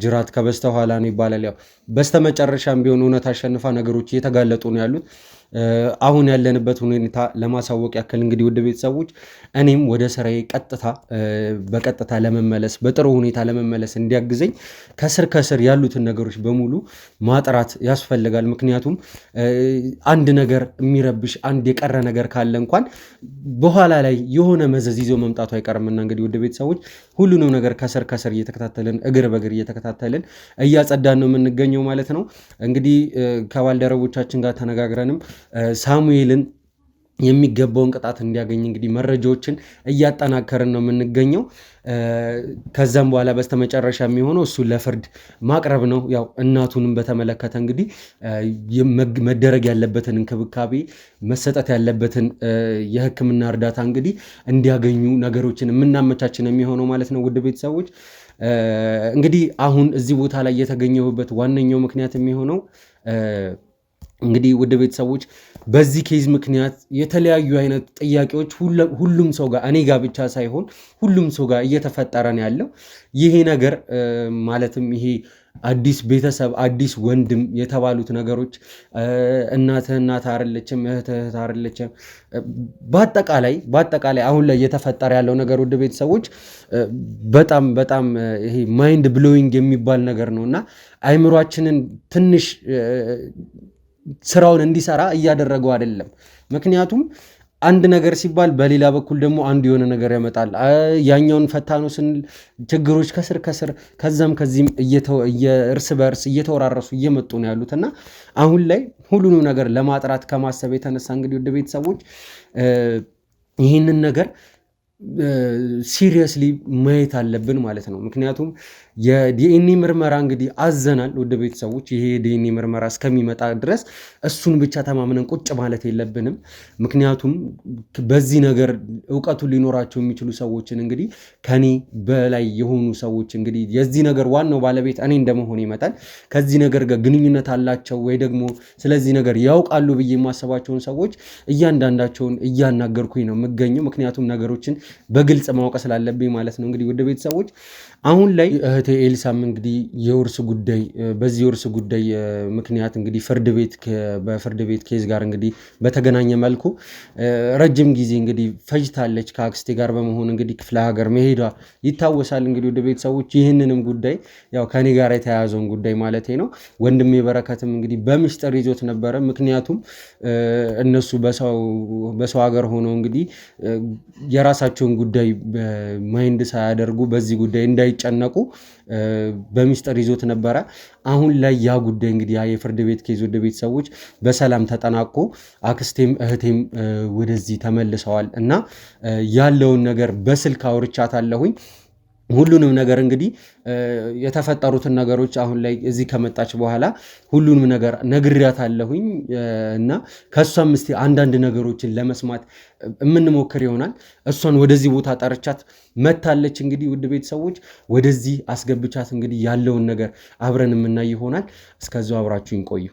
ጅራት ከበስተኋላ ነው ይባላል። ያው በስተመጨረሻም ቢሆን እውነት አሸንፋ ነገሮች እየተጋለጡ ነው ያሉት። አሁን ያለንበት ሁኔታ ለማሳወቅ ያክል እንግዲህ ውድ ቤተሰቦች እኔም ወደ ስራዬ በቀጥታ ለመመለስ በጥሩ ሁኔታ ለመመለስ እንዲያግዘኝ ከስር ያሉትን ነገሮች በሙሉ ማጥራት ያስፈልጋል። ምክንያቱም አንድ ነገር የሚረብሽ አንድ የቀረ ነገር ካለ እንኳን በኋላ ላይ የሆነ መዘዝ ይዞ መምጣቱ አይቀርምና እንግዲህ ውድ ቤተሰቦች ሁሉንም ነገር ከስር እየተከታተልን እግር በእግር እየተከታተልን እያጸዳን ነው የምንገኘው ማለት ነው። እንግዲህ ከባልደረቦቻችን ጋር ተነጋግረንም ሳሙኤልን የሚገባውን ቅጣት እንዲያገኝ እንግዲህ መረጃዎችን እያጠናከርን ነው የምንገኘው። ከዛም በኋላ በስተመጨረሻ የሚሆነው እሱ ለፍርድ ማቅረብ ነው። ያው እናቱንም በተመለከተ እንግዲህ መደረግ ያለበትን እንክብካቤ መሰጠት ያለበትን የሕክምና እርዳታ እንግዲህ እንዲያገኙ ነገሮችን የምናመቻችን የሚሆነው ማለት ነው። ውድ ቤተሰቦች እንግዲህ አሁን እዚህ ቦታ ላይ የተገኘሁበት ዋነኛው ምክንያት የሚሆነው እንግዲህ ውድ ቤተሰቦች በዚህ ኬዝ ምክንያት የተለያዩ አይነት ጥያቄዎች ሁሉም ሰው ጋር እኔ ጋር ብቻ ሳይሆን ሁሉም ሰው ጋር እየተፈጠረ ነው ያለው። ይሄ ነገር ማለትም ይሄ አዲስ ቤተሰብ አዲስ ወንድም የተባሉት ነገሮች እናትህ እናት አይደለችም፣ እህትህ አይደለችም፣ በአጠቃላይ አሁን ላይ እየተፈጠረ ያለው ነገር ውድ ቤተሰቦች በጣም ይሄ ማይንድ ብሎዊንግ የሚባል ነገር ነው እና አይምሯችንን ትንሽ ስራውን እንዲሰራ እያደረገው አይደለም። ምክንያቱም አንድ ነገር ሲባል በሌላ በኩል ደግሞ አንዱ የሆነ ነገር ያመጣል። ያኛውን ፈታኑ ስንል ችግሮች ከስር ከዛም ከዚህም እርስ በእርስ እየተወራረሱ እየመጡ ነው ያሉት እና አሁን ላይ ሁሉንም ነገር ለማጥራት ከማሰብ የተነሳ እንግዲህ ወደ ቤተሰቦች ይህንን ነገር ሲሪየስሊ ማየት አለብን ማለት ነው። ምክንያቱም የዲኤንኤ ምርመራ እንግዲህ አዘናል ወደ ቤተሰቦች። ይሄ የዲኤንኤ ምርመራ እስከሚመጣ ድረስ እሱን ብቻ ተማምነን ቁጭ ማለት የለብንም። ምክንያቱም በዚህ ነገር እውቀቱ ሊኖራቸው የሚችሉ ሰዎችን እንግዲህ ከኔ በላይ የሆኑ ሰዎች እንግዲህ የዚህ ነገር ዋናው ባለቤት እኔ እንደመሆን ይመጣል ከዚህ ነገር ጋር ግንኙነት አላቸው ወይ ደግሞ ስለዚህ ነገር ያውቃሉ ብዬ የማሰባቸውን ሰዎች እያንዳንዳቸውን እያናገርኩኝ ነው የምገኘው። ምክንያቱም ነገሮችን በግልጽ ማወቅ ስላለብኝ ማለት ነው። እንግዲህ ወደ ቤተሰቦች አሁን ላይ እህቴ ኤልሳም እንግዲህ የውርስ ጉዳይ በዚህ የውርስ ጉዳይ ምክንያት እንግዲህ በፍርድ ቤት ኬዝ ጋር እንግዲህ በተገናኘ መልኩ ረጅም ጊዜ እንግዲህ ፈጅታለች ከአክስቴ ጋር በመሆን እንግዲህ ክፍለ ሀገር መሄዷ ይታወሳል። እንግዲህ ወደ ቤተሰቦች ይህንንም ጉዳይ ያው ከኔ ጋር የተያያዘውን ጉዳይ ማለት ነው ወንድሜ በረከትም እንግዲህ በምስጢር ይዞት ነበረ። ምክንያቱም እነሱ በሰው ሀገር ሆነው እንግዲህ የራሳቸውን ጉዳይ ማይንድ ሳያደርጉ በዚህ ጉዳይ እንዳይጨነቁ በሚስጥር ይዞት ነበረ። አሁን ላይ ያ ጉዳይ እንግዲህ የፍርድ ቤት ኬዝ ወደ ቤተሰቦች በሰላም ተጠናቆ አክስቴም እህቴም ወደዚህ ተመልሰዋል እና ያለውን ነገር በስልክ አውርቻታለሁኝ። ሁሉንም ነገር እንግዲህ የተፈጠሩትን ነገሮች አሁን ላይ እዚህ ከመጣች በኋላ ሁሉንም ነገር ነግሬያታለሁኝ እና ከሷም እስቲ አንዳንድ ነገሮችን ለመስማት የምንሞክር ይሆናል። እሷን ወደዚህ ቦታ ጠርቻት መታለች። እንግዲህ ውድ ቤተሰቦች ወደዚህ አስገብቻት እንግዲህ ያለውን ነገር አብረን የምናይ ይሆናል። እስከዛው አብራችሁኝ ቆዩ።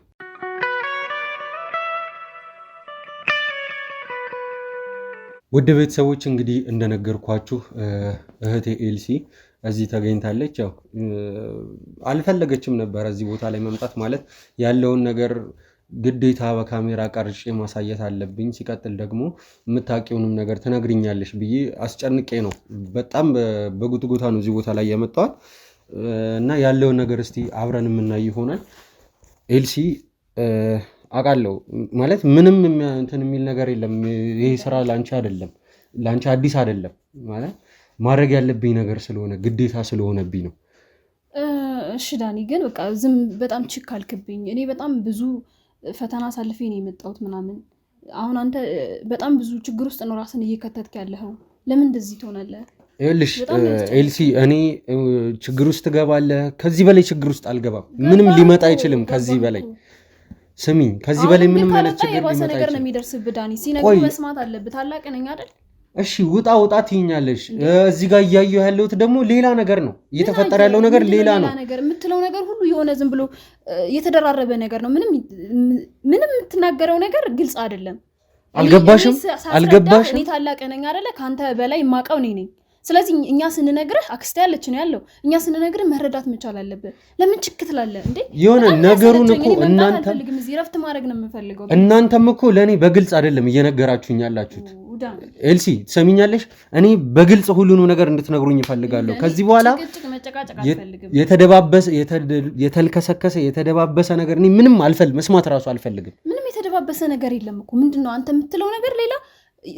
ውድ ቤተሰቦች እንግዲህ እንደነገርኳችሁ እህቴ ኤልሲ እዚህ ተገኝታለች። ያው አልፈለገችም ነበር እዚህ ቦታ ላይ መምጣት ማለት ያለውን ነገር ግዴታ በካሜራ ቀርጬ ማሳየት አለብኝ። ሲቀጥል ደግሞ የምታውቂውንም ነገር ትነግሪኛለሽ ብዬ አስጨንቄ ነው በጣም በጉትጉታ ነው እዚህ ቦታ ላይ ያመጣዋል እና ያለውን ነገር እስቲ አብረን የምናይ ይሆናል። ኤልሲ አውቃለሁ ማለት ምንም እንትን የሚል ነገር የለም። ይሄ ስራ ላንቺ አይደለም፣ ላንቺ አዲስ አይደለም ማለት ማድረግ ያለብኝ ነገር ስለሆነ ግዴታ ስለሆነብኝ ነው። እሺ ዳኒ፣ ግን በቃ በጣም ችክ አልክብኝ። እኔ በጣም ብዙ ፈተና አሳልፌ ነው የመጣሁት ምናምን። አሁን አንተ በጣም ብዙ ችግር ውስጥ ነው ራስን እየከተትክ ያለኸው። ለምን እንደዚህ ትሆናለህ? ይኸውልሽ ኤልሲ፣ እኔ ችግር ውስጥ ትገባለህ። ከዚህ በላይ ችግር ውስጥ አልገባም። ምንም ሊመጣ አይችልም ከዚህ በላይ ስሚ፣ ከዚህ በላይ ምንም አይነት ችግር የባሰ ነገር ነው የሚደርስብህ ዳኒ። ሲነግሩ መስማት አለብህ። ታላቅ ነኝ አይደል? እሺ ውጣ ትይኛለሽ። እዚህ ጋር እያየሁ ያለሁት ደግሞ ሌላ ነገር ነው እየተፈጠረ ያለው ነገር ሌላ ነው። የምትለው ነገር ሁሉ የሆነ ዝም ብሎ የተደራረበ ነገር ነው። ምንም የምትናገረው ነገር ግልጽ አይደለም። አልገባሽም? እኔ ታላቅ ነኝ አይደለ? ከአንተ በላይ የማውቀው እኔ ነኝ። ስለዚህ እኛ ስንነግርህ አክስቴ ያለች ነው ያለው። እኛ ስንነግርህ መረዳት መቻል አለብህ። ለምን ችክ ትላለህ እንዴ? የሆነ ነገሩን እኮ ረፍት ማድረግ ነው የምፈልገው። እናንተም እኮ ለእኔ በግልጽ አይደለም እየነገራችሁኝ ያላችሁት። ኤልሲ ትሰሚኛለሽ? እኔ በግልጽ ሁሉንም ነገር እንድትነግሩኝ እፈልጋለሁ። ከዚህ በኋላ የተልከሰከሰ የተደባበሰ ነገር እኔ ምንም መስማት እራሱ አልፈልግም። ምንም የተደባበሰ ነገር የለም እኮ። ምንድነው አንተ የምትለው ነገር ሌላ።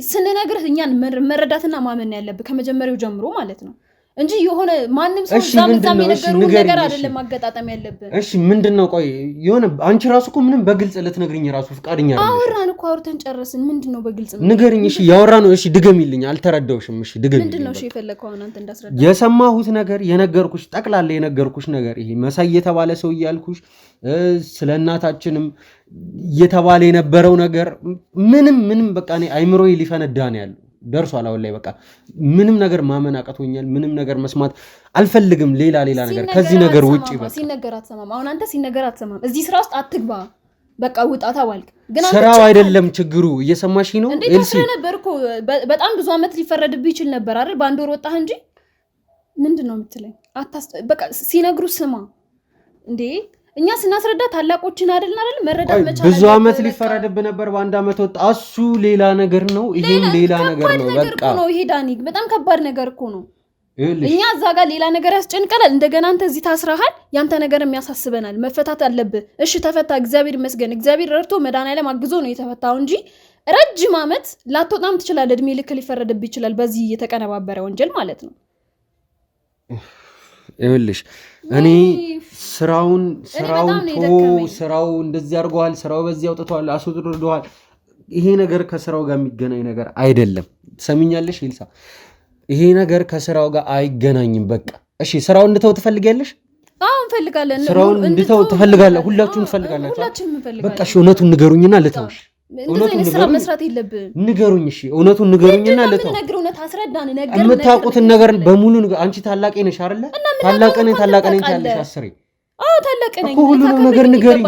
ስንነግርህ እኛን መረዳትና ማመን ያለብህ ከመጀመሪያው ጀምሮ ማለት ነው እንጂ የሆነ ማንም ሰው ዛም የነገሩ ነገር አይደለም ማገጣጣም ያለብህ። እሺ ምንድነው? ቆይ የሆነ አንቺ ራሱ እኮ ምንም በግልጽ ልትነግሪኝ ራሱ ፍቃደኛ አይደለሽ። አወራን እኮ አውርተን ጨረስን። ምንድነው በግልጽ ንገሪኝ። እሺ ያወራነው እሺ ድገሚልኝ። አልተረዳውሽም። እሺ ድገሚልኝ። ምንድነው እሺ የፈለከው አንተ እንዳስረዳ? የሰማሁት ነገር የነገርኩሽ ጠቅላላ የነገርኩሽ ነገር ይሄ መሳይ የተባለ ሰው እያልኩሽ ስለ እናታችንም እየተባለ የነበረው ነገር ምንም በቃ እኔ አይምሮዬ ሊፈነዳ ነው ያለው። ደርሷል አሁን ላይ በቃ ምንም ነገር ማመን አቅቶኛል። ምንም ነገር መስማት አልፈልግም። ሌላ ነገር ከዚህ ነገር ውጪ በቃ ሲነገር አትሰማም። አሁን አንተ ሲነገር አትሰማም። እዚህ ስራ ውስጥ አትግባ በቃ ውጣ ተባልክ። ግን ስራው አይደለም ችግሩ። እየሰማሽ ነው ኤልሲ? ነበር እኮ በጣም ብዙ አመት ሊፈረድብህ ይችል ነበር አይደል? በአንድ ወር ወጣህ እንጂ ምንድነው የምትለኝ? በቃ ሲነግሩ ስማ እንዴ። እኛ ስናስረዳ ታላቆችን አይደል መረዳት መቻል። ብዙ አመት ሊፈረድብህ ነበር፣ በአንድ አመት ወጣ። እሱ ሌላ ነገር ነው፣ ይሄም ሌላ ነገር ነው። በቃ ነው ይሄ ዳኒ፣ በጣም ከባድ ነገር እኮ ነው እኛ እዛ ጋር ሌላ ነገር ያስጨንቀናል። እንደገና አንተ እዚህ ታስረሃል። ያንተ ነገር የሚያሳስበናል። መፈታት አለብህ። እሺ ተፈታ፣ እግዚአብሔር ይመስገን። እግዚአብሔር ረድቶ መድኃኒዓለም አግዞ ነው የተፈታው እንጂ ረጅም ዓመት ላትወጣም ትችላለህ። እድሜ ልክ ሊፈረድብህ ይችላል፣ በዚህ የተቀነባበረ ወንጀል ማለት ነው። ይኸውልሽ እኔ ስራው እንደዚህ አድርገዋል፣ ስራው በዚህ አውጥተዋል፣ አስወጥተዋል። ይሄ ነገር ከስራው ጋር የሚገናኝ ነገር አይደለም። ትሰሚኛለሽ ኤልሳ? ይሄ ነገር ከስራው ጋር አይገናኝም። በቃ እሺ፣ ስራውን እንድተው ትፈልጊያለሽ? አዎ እንፈልጋለን። ስራውን እንድተው ትፈልጋለህ? ሁላችሁም ትፈልጋላችሁ? በቃ እሺ፣ እውነቱን ንገሩኝና ልተውሽ። እውነቱን ስራ መስራት የለብህም። ንገሩኝ። እሺ፣ እውነቱን ንገሩኝና ልተው። የምታውቁትን ነገር በሙሉ አንቺ ታላቄ ነሽ አይደለ? ታላቅ ነኝ ታለሽ አስሬ። አዎ ታላቅ ነኝ። ሁሉንም ነገር ንገሪኝ።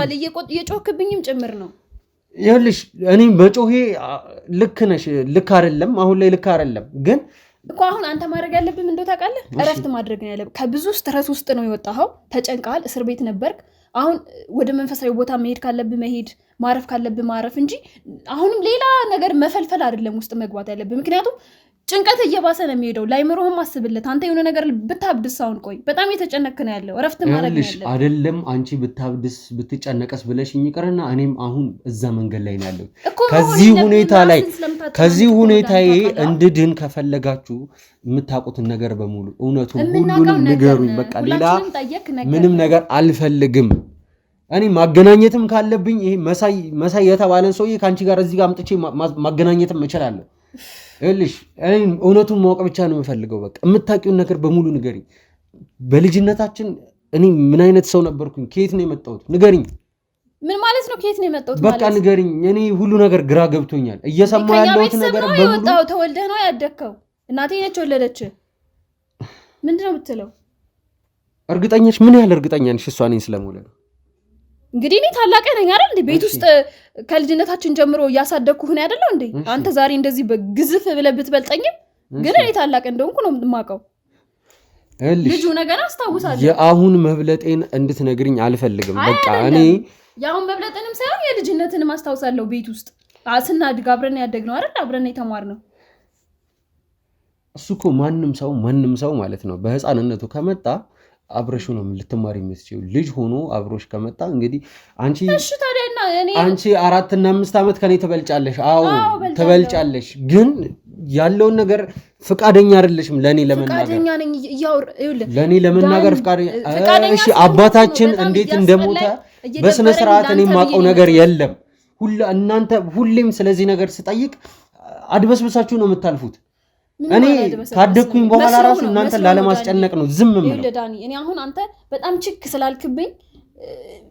የጮህክብኝም ጭምር ነው። ይኸውልሽ እኔ በጮሄ ልክ ነሽ፣ ልክ አይደለም። አሁን ላይ ልክ አይደለም ግን እኮ አሁን አንተ ማድረግ ያለብህ እንደው ታውቃለህ፣ እረፍት ማድረግ ነው ያለብህ። ከብዙ ስትረስ ውስጥ ነው የወጣኸው። ተጨንቀሃል፣ እስር ቤት ነበርክ። አሁን ወደ መንፈሳዊ ቦታ መሄድ ካለብህ መሄድ፣ ማረፍ ካለብህ ማረፍ እንጂ አሁንም ሌላ ነገር መፈልፈል አይደለም ውስጥ መግባት ያለብህ። ምክንያቱም ጭንቀት እየባሰ ነው የሚሄደው። ላይምሮህም አስብለት። አንተ የሆነ ነገር ብታብድስ አሁን ቆይ በጣም የተጨነክ ነው ያለው። እረፍት ማድረግ ነው ያለብህ አይደለም። አንቺ ብታብድስ ብትጨነቀስ ብለሽኝ ይቅርና እኔም አሁን እዛ መንገድ ላይ ነው ያለው። ከዚህ ሁኔታዬ እንድድን ከፈለጋችሁ የምታውቁትን ነገር በሙሉ እውነቱን ሁሉንም ንገሩኝ። በቃ ሌላ ምንም ነገር አልፈልግም። እኔ ማገናኘትም ካለብኝ ይሄ መሳይ የተባለን ሰውዬ ከአንቺ ጋር እዚህ ጋር አምጥቼ ማገናኘትም እችላለሁ። ይኸውልሽ እውነቱን ማወቅ ብቻ ነው የምፈልገው። በቃ የምታውቂውን ነገር በሙሉ ንገሪኝ። በልጅነታችን እኔ ምን አይነት ሰው ነበርኩኝ? ከየት ነው የመጣሁት? ንገሪኝ። ምን ማለት ነው? ከየት ነው የመጣሁት? በቃ ንገሪኝ። እኔ ሁሉ ነገር ግራ ገብቶኛል። እየሰማሁ ያለሁት ነገር በሙሉ ተወልደህ ነው ያደግከው? እናቴ ነች ወለደች? ምንድን ነው የምትለው? እርግጠኛሽ? ምን ያህል እርግጠኛ ነሽ እሷ እኔን ስለመውለድ? እንግዲህ እኔ ታላቅ ነኝ አይደል እንዴ? ቤት ውስጥ ከልጅነታችን ጀምሮ እያሳደግኩህ ነው አይደል እንዴ? አንተ ዛሬ እንደዚህ በግዝፍ ብለህ ብትበልጠኝም ግን እኔ ታላቅ እንደሆንኩ ነው የማውቀው። ልጁ ነገር አስታውሳለሁ። የአሁን መብለጤን እንድትነግሪኝ አልፈልግም። በቃ እኔ የአሁን መብለጥንም ሳይሆን የልጅነትንም አስታውሳለሁ። ቤት ውስጥ ስናድግ አብረን ያደግነው አይደል? አብረን የተማርነው። እሱ እኮ ማንም ሰው ማለት ነው በህፃንነቱ ከመጣ አብረሹ ነው ልትማሪ የምትችይው። ልጅ ሆኖ አብሮሽ ከመጣ እንግዲህ አንቺ 4 እና 5 ዓመት ከኔ ትበልጫለሽ። አዎ ትበልጫለሽ፣ ግን ያለውን ነገር ፍቃደኛ አይደለሽም ለኔ ለመናገር። ለኔ ለመናገር ፍቃደኛ። እሺ አባታችን እንዴት እንደሞተ በስነ ስርዓት እኔ የማውቀው ነገር የለም። እናንተ ሁሌም ስለዚህ ነገር ስጠይቅ አድበስብሳችሁ ነው የምታልፉት። እኔ ካደግኩኝ በኋላ ራሱ እናንተ ላለማስጨነቅ ነው ዝም ምለው። ዳኒ እኔ አሁን አንተ በጣም ችክ ስላልክብኝ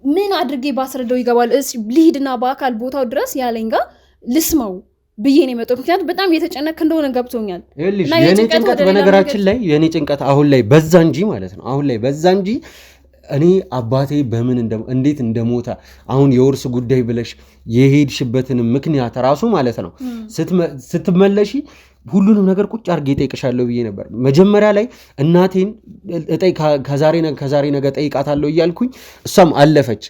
ምን አድርጌ ባስረዳው ይገባል? ልሂድና በአካል ቦታው ድረስ ያለኝ ጋር ልስመው ብዬ ነው የመጣው። ምክንያቱም በጣም የተጨነክ እንደሆነ ገብቶኛል። የኔ ጭንቀት በነገራችን ላይ የኔ ጭንቀት አሁን ላይ በዛ እንጂ ማለት ነው አሁን ላይ በዛ እንጂ እኔ አባቴ እንዴት እንደሞተ አሁን የውርስ ጉዳይ ብለሽ የሄድሽበትን ምክንያት ራሱ ማለት ነው ስትመለሺ ሁሉንም ነገር ቁጭ አድርጌ እጠይቅሻለሁ ብዬ ነበር። መጀመሪያ ላይ እናቴን ከዛሬ ነገ ጠይቃታለሁ እያልኩኝ እሷም አለፈች።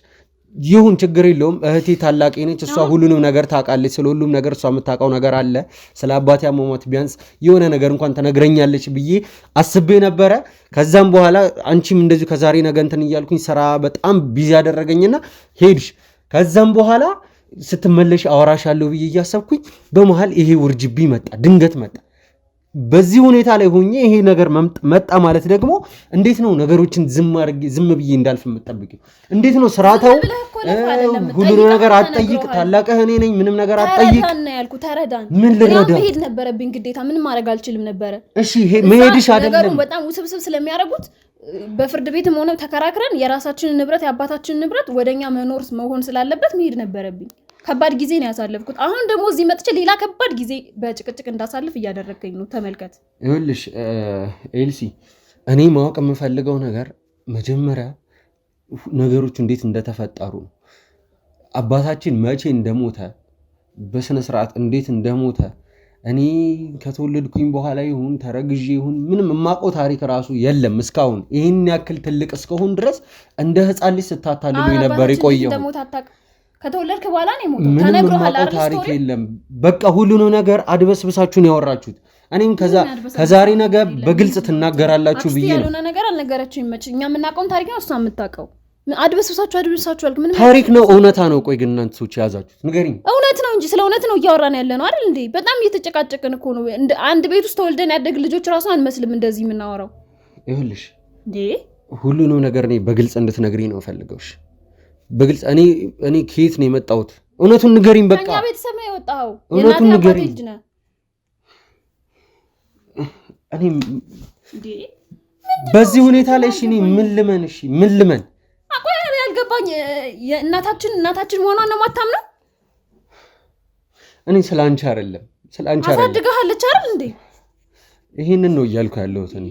ይሁን ችግር የለውም እህቴ ታላቄ ነች፣ እሷ ሁሉንም ነገር ታውቃለች። ስለ ሁሉም ነገር እሷ የምታውቀው ነገር አለ። ስለ አባቴ አሟሟት ቢያንስ የሆነ ነገር እንኳን ተነግረኛለች ብዬ አስቤ ነበረ። ከዛም በኋላ አንቺም እንደዚሁ ከዛሬ ነገ እንትን እያልኩኝ ስራ በጣም ቢዚ ያደረገኝና ሄድሽ። ከዛም በኋላ ስትመለሽ አወራሻለሁ ብዬ እያሰብኩኝ በመሃል ይሄ ውርጅብኝ መጣ፣ ድንገት መጣ። በዚህ ሁኔታ ላይ ሆኜ ይሄ ነገር መጣ ማለት ደግሞ እንዴት ነው ነገሮችን ዝም ብዬ እንዳልፍ የምጠብቂው? እንዴት ነው ስራተው ሁሉ ነገር አትጠይቅ፣ ታላቅህ እኔ ነኝ፣ ምንም ነገር አትጠይቅ። ተረዳን። ምን ልረዳ? መሄድ ነበረብኝ ግዴታ፣ ምን ማድረግ አልችልም ነበረ። እሺ መሄድሽ አይደለም ነገሩን በጣም ውስብስብ ስለሚያደርጉት በፍርድ ቤትም ሆነ ተከራክረን የራሳችንን ንብረት የአባታችንን ንብረት ወደኛ መሆን ስላለበት መሄድ ነበረብኝ። ከባድ ጊዜ ነው ያሳለፍኩት። አሁን ደግሞ እዚህ መጥቼ ሌላ ከባድ ጊዜ በጭቅጭቅ እንዳሳልፍ እያደረገኝ ነው። ተመልከት። ይኸውልሽ ኤልሲ፣ እኔ ማወቅ የምፈልገው ነገር መጀመሪያ ነገሮች እንዴት እንደተፈጠሩ፣ አባታችን መቼ እንደሞተ በስነ ስርዓት እንዴት እንደሞተ እኔ ከተወለድኩኝ በኋላ ይሁን ተረግዤ ይሁን ምንም የማውቀው ታሪክ ራሱ የለም እስካሁን። ይህን ያክል ትልቅ እስከሆን ድረስ እንደ ህፃን ልጅ ስታታልሉኝ ነበር የቆየው። ከተወለድክ በኋላ ነው የሞተው። ምንም የማውቀው ታሪክ የለም። በቃ ሁሉንም ነገር አድበስብሳችሁን ያወራችሁት። እኔም ከዛሬ ነገ በግልጽ ትናገራላችሁ ብዬ ነው። ያልሆነ ነገር አልነገረችኝም። መች እኛ የምናውቀውን ታሪክ ነው እሷ የምታውቀው። አድበስብሳችሁ አልክ። ምን ታሪክ ነው እውነታ ነው? ቆይ ግን እናንተ ሰዎች ያዛችሁት ንገሪኝ። እውነት ነው እንጂ ስለ እውነት ነው እያወራን ያለ ነው አይደል እንዴ? በጣም እየተጨቃጨቅን እኮ ነው። አንድ ቤት ውስጥ ተወልደን ያደግ ልጆች ራሱ አንመስልም እንደዚህ የምናወራው። ይኸውልሽ እንዴ ሁሉንም ነገር እኔ በግልጽ እንድትነግሪኝ ነው ፈልገውሽ። በግልጽ እኔ ከየት ነው የመጣሁት? እውነቱን ንገሪኝ። በቃ ከኛ ቤተሰብ ነው የወጣኸው። እውነቱን ንገሪኝ። እኔ በዚህ ሁኔታ ላይ እሺ እኔ ምን ልመን? አቆይ ያልገባኝ እናታችን መሆኗን ነው የማታምነው? እኔ ስላንቺ አይደለም አሳድጋለች አይደል እንዴ? ይሄንን ነው እያልኩ ያለሁት እኔ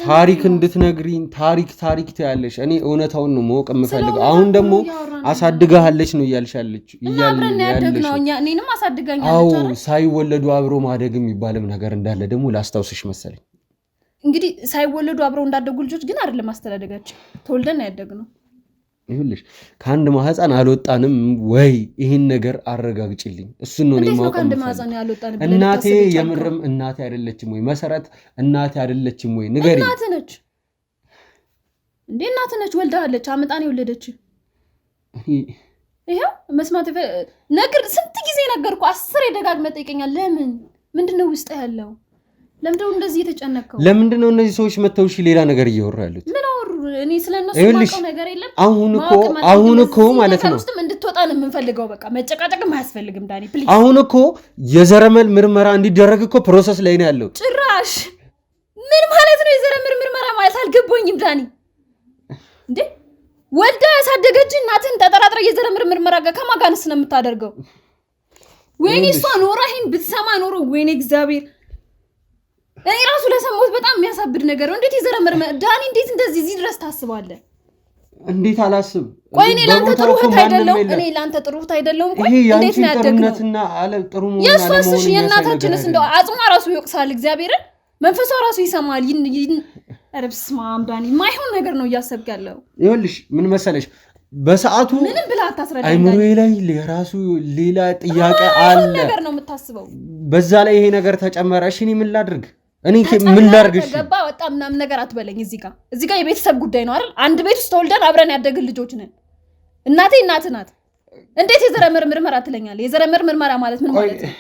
ታሪክ እንድትነግሪኝ ታሪክ ትያለሽ። እኔ እውነታውን ነው ማወቅ የምፈልገው። አሁን ደግሞ አሳድጋለች ነው እያልሻለች ነው። እኔንም አሳድጋኛለች። አዎ ሳይወለዱ አብሮ ማደግ የሚባልም ነገር እንዳለ ደግሞ ላስታውስሽ መሰለኝ። እንግዲህ ሳይወለዱ አብረው እንዳደጉ ልጆች ግን አይደለም አስተዳደጋችን፣ ተወልደን ያደግነው። ይኸውልሽ ከአንድ ማህፀን አልወጣንም ወይ? ይህን ነገር አረጋግጭልኝ። እሱን ነው የማውቀው። እናቴ የምርም እናቴ አይደለችም ወይ? መሰረት እናቴ አይደለችም ወይ? ንገሪኝ። እናቴ ነች እንዴ? እናቴ ነች። ወልዳለች። አመጣን የወለደች። ይሄው መስማት ነገር ስንት ጊዜ ነገርኩ። 10 ደጋግመህ ጠይቀኛል። ለምን? ምንድነው ውስጥ ያለው? ለምንድነው እንደዚህ የተጨነቀው? ለምንድነው እነዚህ ሰዎች መተው ሌላ ነገር እየወሩ ያሉት? ምን አወሩ? እኔ ስለነሱ ማውቀው ነገር የለም። አሁን እኮ ማለት ነው ውስጥም እንድትወጣ ነው የምንፈልገው። በቃ መጨቃጨቅም አያስፈልግም ዳኒ ፕሊዝ። አሁን እኮ የዘረመል ምርመራ እንዲደረግ እኮ ፕሮሰስ ላይ ነው ያለው። ጭራሽ ምን ማለት ነው የዘረመል ምርመራ ማለት? አልገባኝም ዳኒ። እንዴ ወልዳ ያሳደገች እናትን ተጠራጥረ የዘረመል ምርመራ ጋር ከማን ጋርስ ነው የምታደርገው? ወይኔ እሷ ኖራ ይሄን ብትሰማ ኖሮ ወይኔ እግዚአብሔር። እኔ ራሱ ለሰማሁት በጣም የሚያሳብድ ነገር ነው። እንዴት የዘረመር ዳኒ እንዴት እንደዚህ እዚህ ድረስ ታስባለህ? እንዴት አላስብ? ቆይ እኔ ላንተ ጥሩ እህት አይደለሁም? ቆይ እንዴት ነው ያደግነውና አለ ጥሩ ነው ማለት ነው። የሷስ የእናታችንስ እንደው አጽሟ ራሱ ይወቅሳል። እግዚአብሔርን መንፈሷ ራሱ ይሰማል። ረብስማ ዳኒ ማይሆን ነገር ነው እያሰብክ ያለው። ይኸውልሽ ምን መሰለሽ በሰዓቱ ምንም ብላ አታስረዳኝ። አይምሮዬ ላይ ለራሱ ሌላ ጥያቄ አለ ነገር ነው የምታስበው። በዛ ላይ ይሄ ነገር ተጨመረ። እሺ እኔ ምን ላድርግ? እኔ ምን ላድርግ? እሺ ገባ ወጣ ምናምን ነገር አትበለኝ። እዚህ ጋር የቤተሰብ ጉዳይ ነው አይደል? አንድ ቤት ውስጥ ተወልደን አብረን ያደግን ልጆች ነን። እናቴ እናት ናት። እንዴት የዘረመር ምርመራ ትለኛለህ? የዘረመር ምርመራ ማለት ምን ማለት ነው?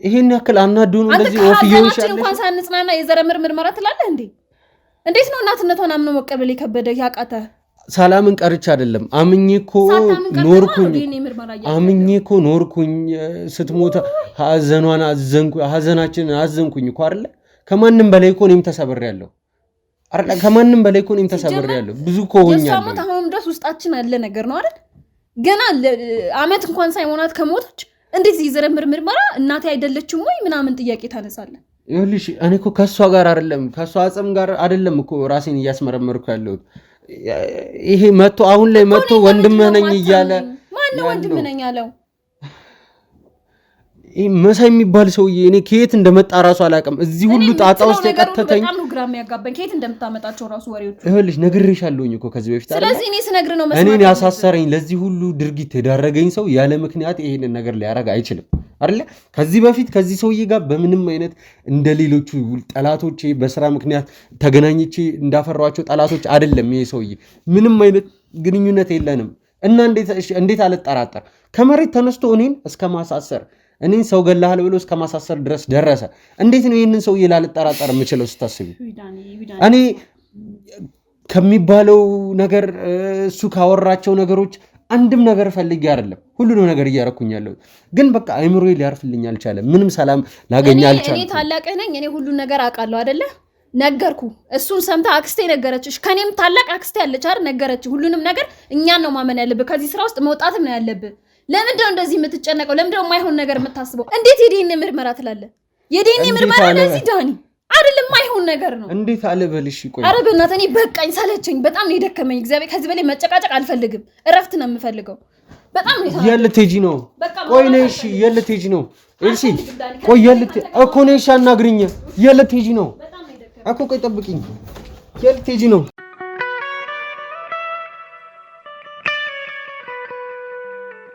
ይሄን ያክል አናዱ ነው እንደዚህ ኦፊዮ ይሻላል። እንኳን ሳንጽናና የዘረመር ምርመራ ትላለህ እንዴ? እንዴት ነው እናትነቷን አምኖ መቀበል የከበደ ያቃተ? ሰላምን ቀርቻ አይደለም አምኜኮ ኖርኩኝ። ስትሞት ሐዘናችንን አዘንኩኝ እኮ አይደለ? ከማንም በላይ እኮ እኔም ተሰብሬያለሁ አይደል? ከማንም በላይ እኮ እኔም ተሰብሬያለሁ። ብዙ እኮ ሆኛለሁ። የሷ ሞት አሁንም ድረስ ውስጣችን ያለ ነገር ነው አይደል? ገና አመት እንኳን ሳይሞናት ከሞተች እንዴት የዘረመር ምርመራ እናቴ አይደለችም ወይ ምናምን ጥያቄ ታነሳለህ? ይኸውልሽ እኔ እኮ ከሷ ጋር አይደለም ከሷ አጽም ጋር አይደለም እኮ ራሴን እያስመረመርኩ ያለሁት። ይሄ አሁን ላይ መጥቶ ወንድምህ ነኝ እያለ ማን ነው ወንድምህ ነኝ ያለው? ይሄ መሳይ የሚባል ሰውዬ እኔ ከየት እንደመጣ ራሱ አላውቅም። እዚህ ሁሉ ጣጣ ውስጥ የቀተተኝ በጣም ነው ግራ የሚያጋባኝ። ከየት እንደምታመጣቸው ራሱ ወሬዎች ይኸውልሽ ነግሬሻለሁኝ እኮ ከዚህ በፊት አይደል? ስለዚህ እኔ ስነግር ነው መስማት እኔን ያሳሰረኝ ለዚህ ሁሉ ድርጊት የዳረገኝ ሰው ያለ ምክንያት ይሄንን ነገር ሊያረግ አይችልም አይደለ? ከዚህ በፊት ከዚህ ሰውዬ ጋር በምንም አይነት እንደሌሎቹ ጠላቶቼ በስራ ምክንያት ተገናኝቼ እንዳፈራኋቸው ጠላቶች አይደለም። ይሄ ሰውዬ ምንም አይነት ግንኙነት የለንም እና እንዴት አልጠራጠር? ከመሬት ተነስቶ እኔን እስከ ማሳሰር እኔን ሰው ገላሃል ብሎ እስከ ማሳሰር ድረስ ደረሰ። እንዴት ነው ይሄንን ሰውዬ ላልጠራጠር የምችለው ስታስቢ? እኔ ከሚባለው ነገር እሱ ካወራቸው ነገሮች አንድም ነገር ፈልጌ አይደለም ሁሉንም ነገር እያረኩኝ ያለው ግን በቃ አይምሮዬ ሊያርፍልኝ አልቻለም። ምንም ሰላም ላገኝ አልቻለም። እኔ ታላቅህ ነኝ። እኔ ሁሉን ነገር አውቃለሁ አይደለ? ነገርኩ። እሱን ሰምታ አክስቴ ነገረችሽ። ከኔም ታላቅ አክስቴ አለች አይደል? ነገረች። ሁሉንም ነገር እኛን ነው ማመን ያለብህ። ከዚህ ስራ ውስጥ መውጣትም ነው ያለብህ። ለምንድን ነው እንደዚህ የምትጨነቀው? ለምንድን ነው የማይሆን ነገር የምታስበው? እንዴት የዲኤንኤ ምርመራ ትላለህ? የዲኤንኤ ምርመራ ለዚህ ዳኒ አይደለም የማይሆን ነገር ነው። እንዴት አለበልሽ? ቆይ ኧረ በእናትህ እኔ በቃኝ፣ ሰለቸኝ፣ በጣም ነው የደከመኝ። እግዚአብሔር ከዚህ በላይ መጨቃጨቅ አልፈልግም። እረፍት ነው የምፈልገው። በጣም ነው የልትሄጂ ነው? ቆይ ነሽ የልትሄጂ ነው? እሺ ቆይ እኮ ነሽ አናግሪኝ። የልትሄጂ ነው እኮ ቆይ ጠብቂኝ። የልትሄጂ ነው?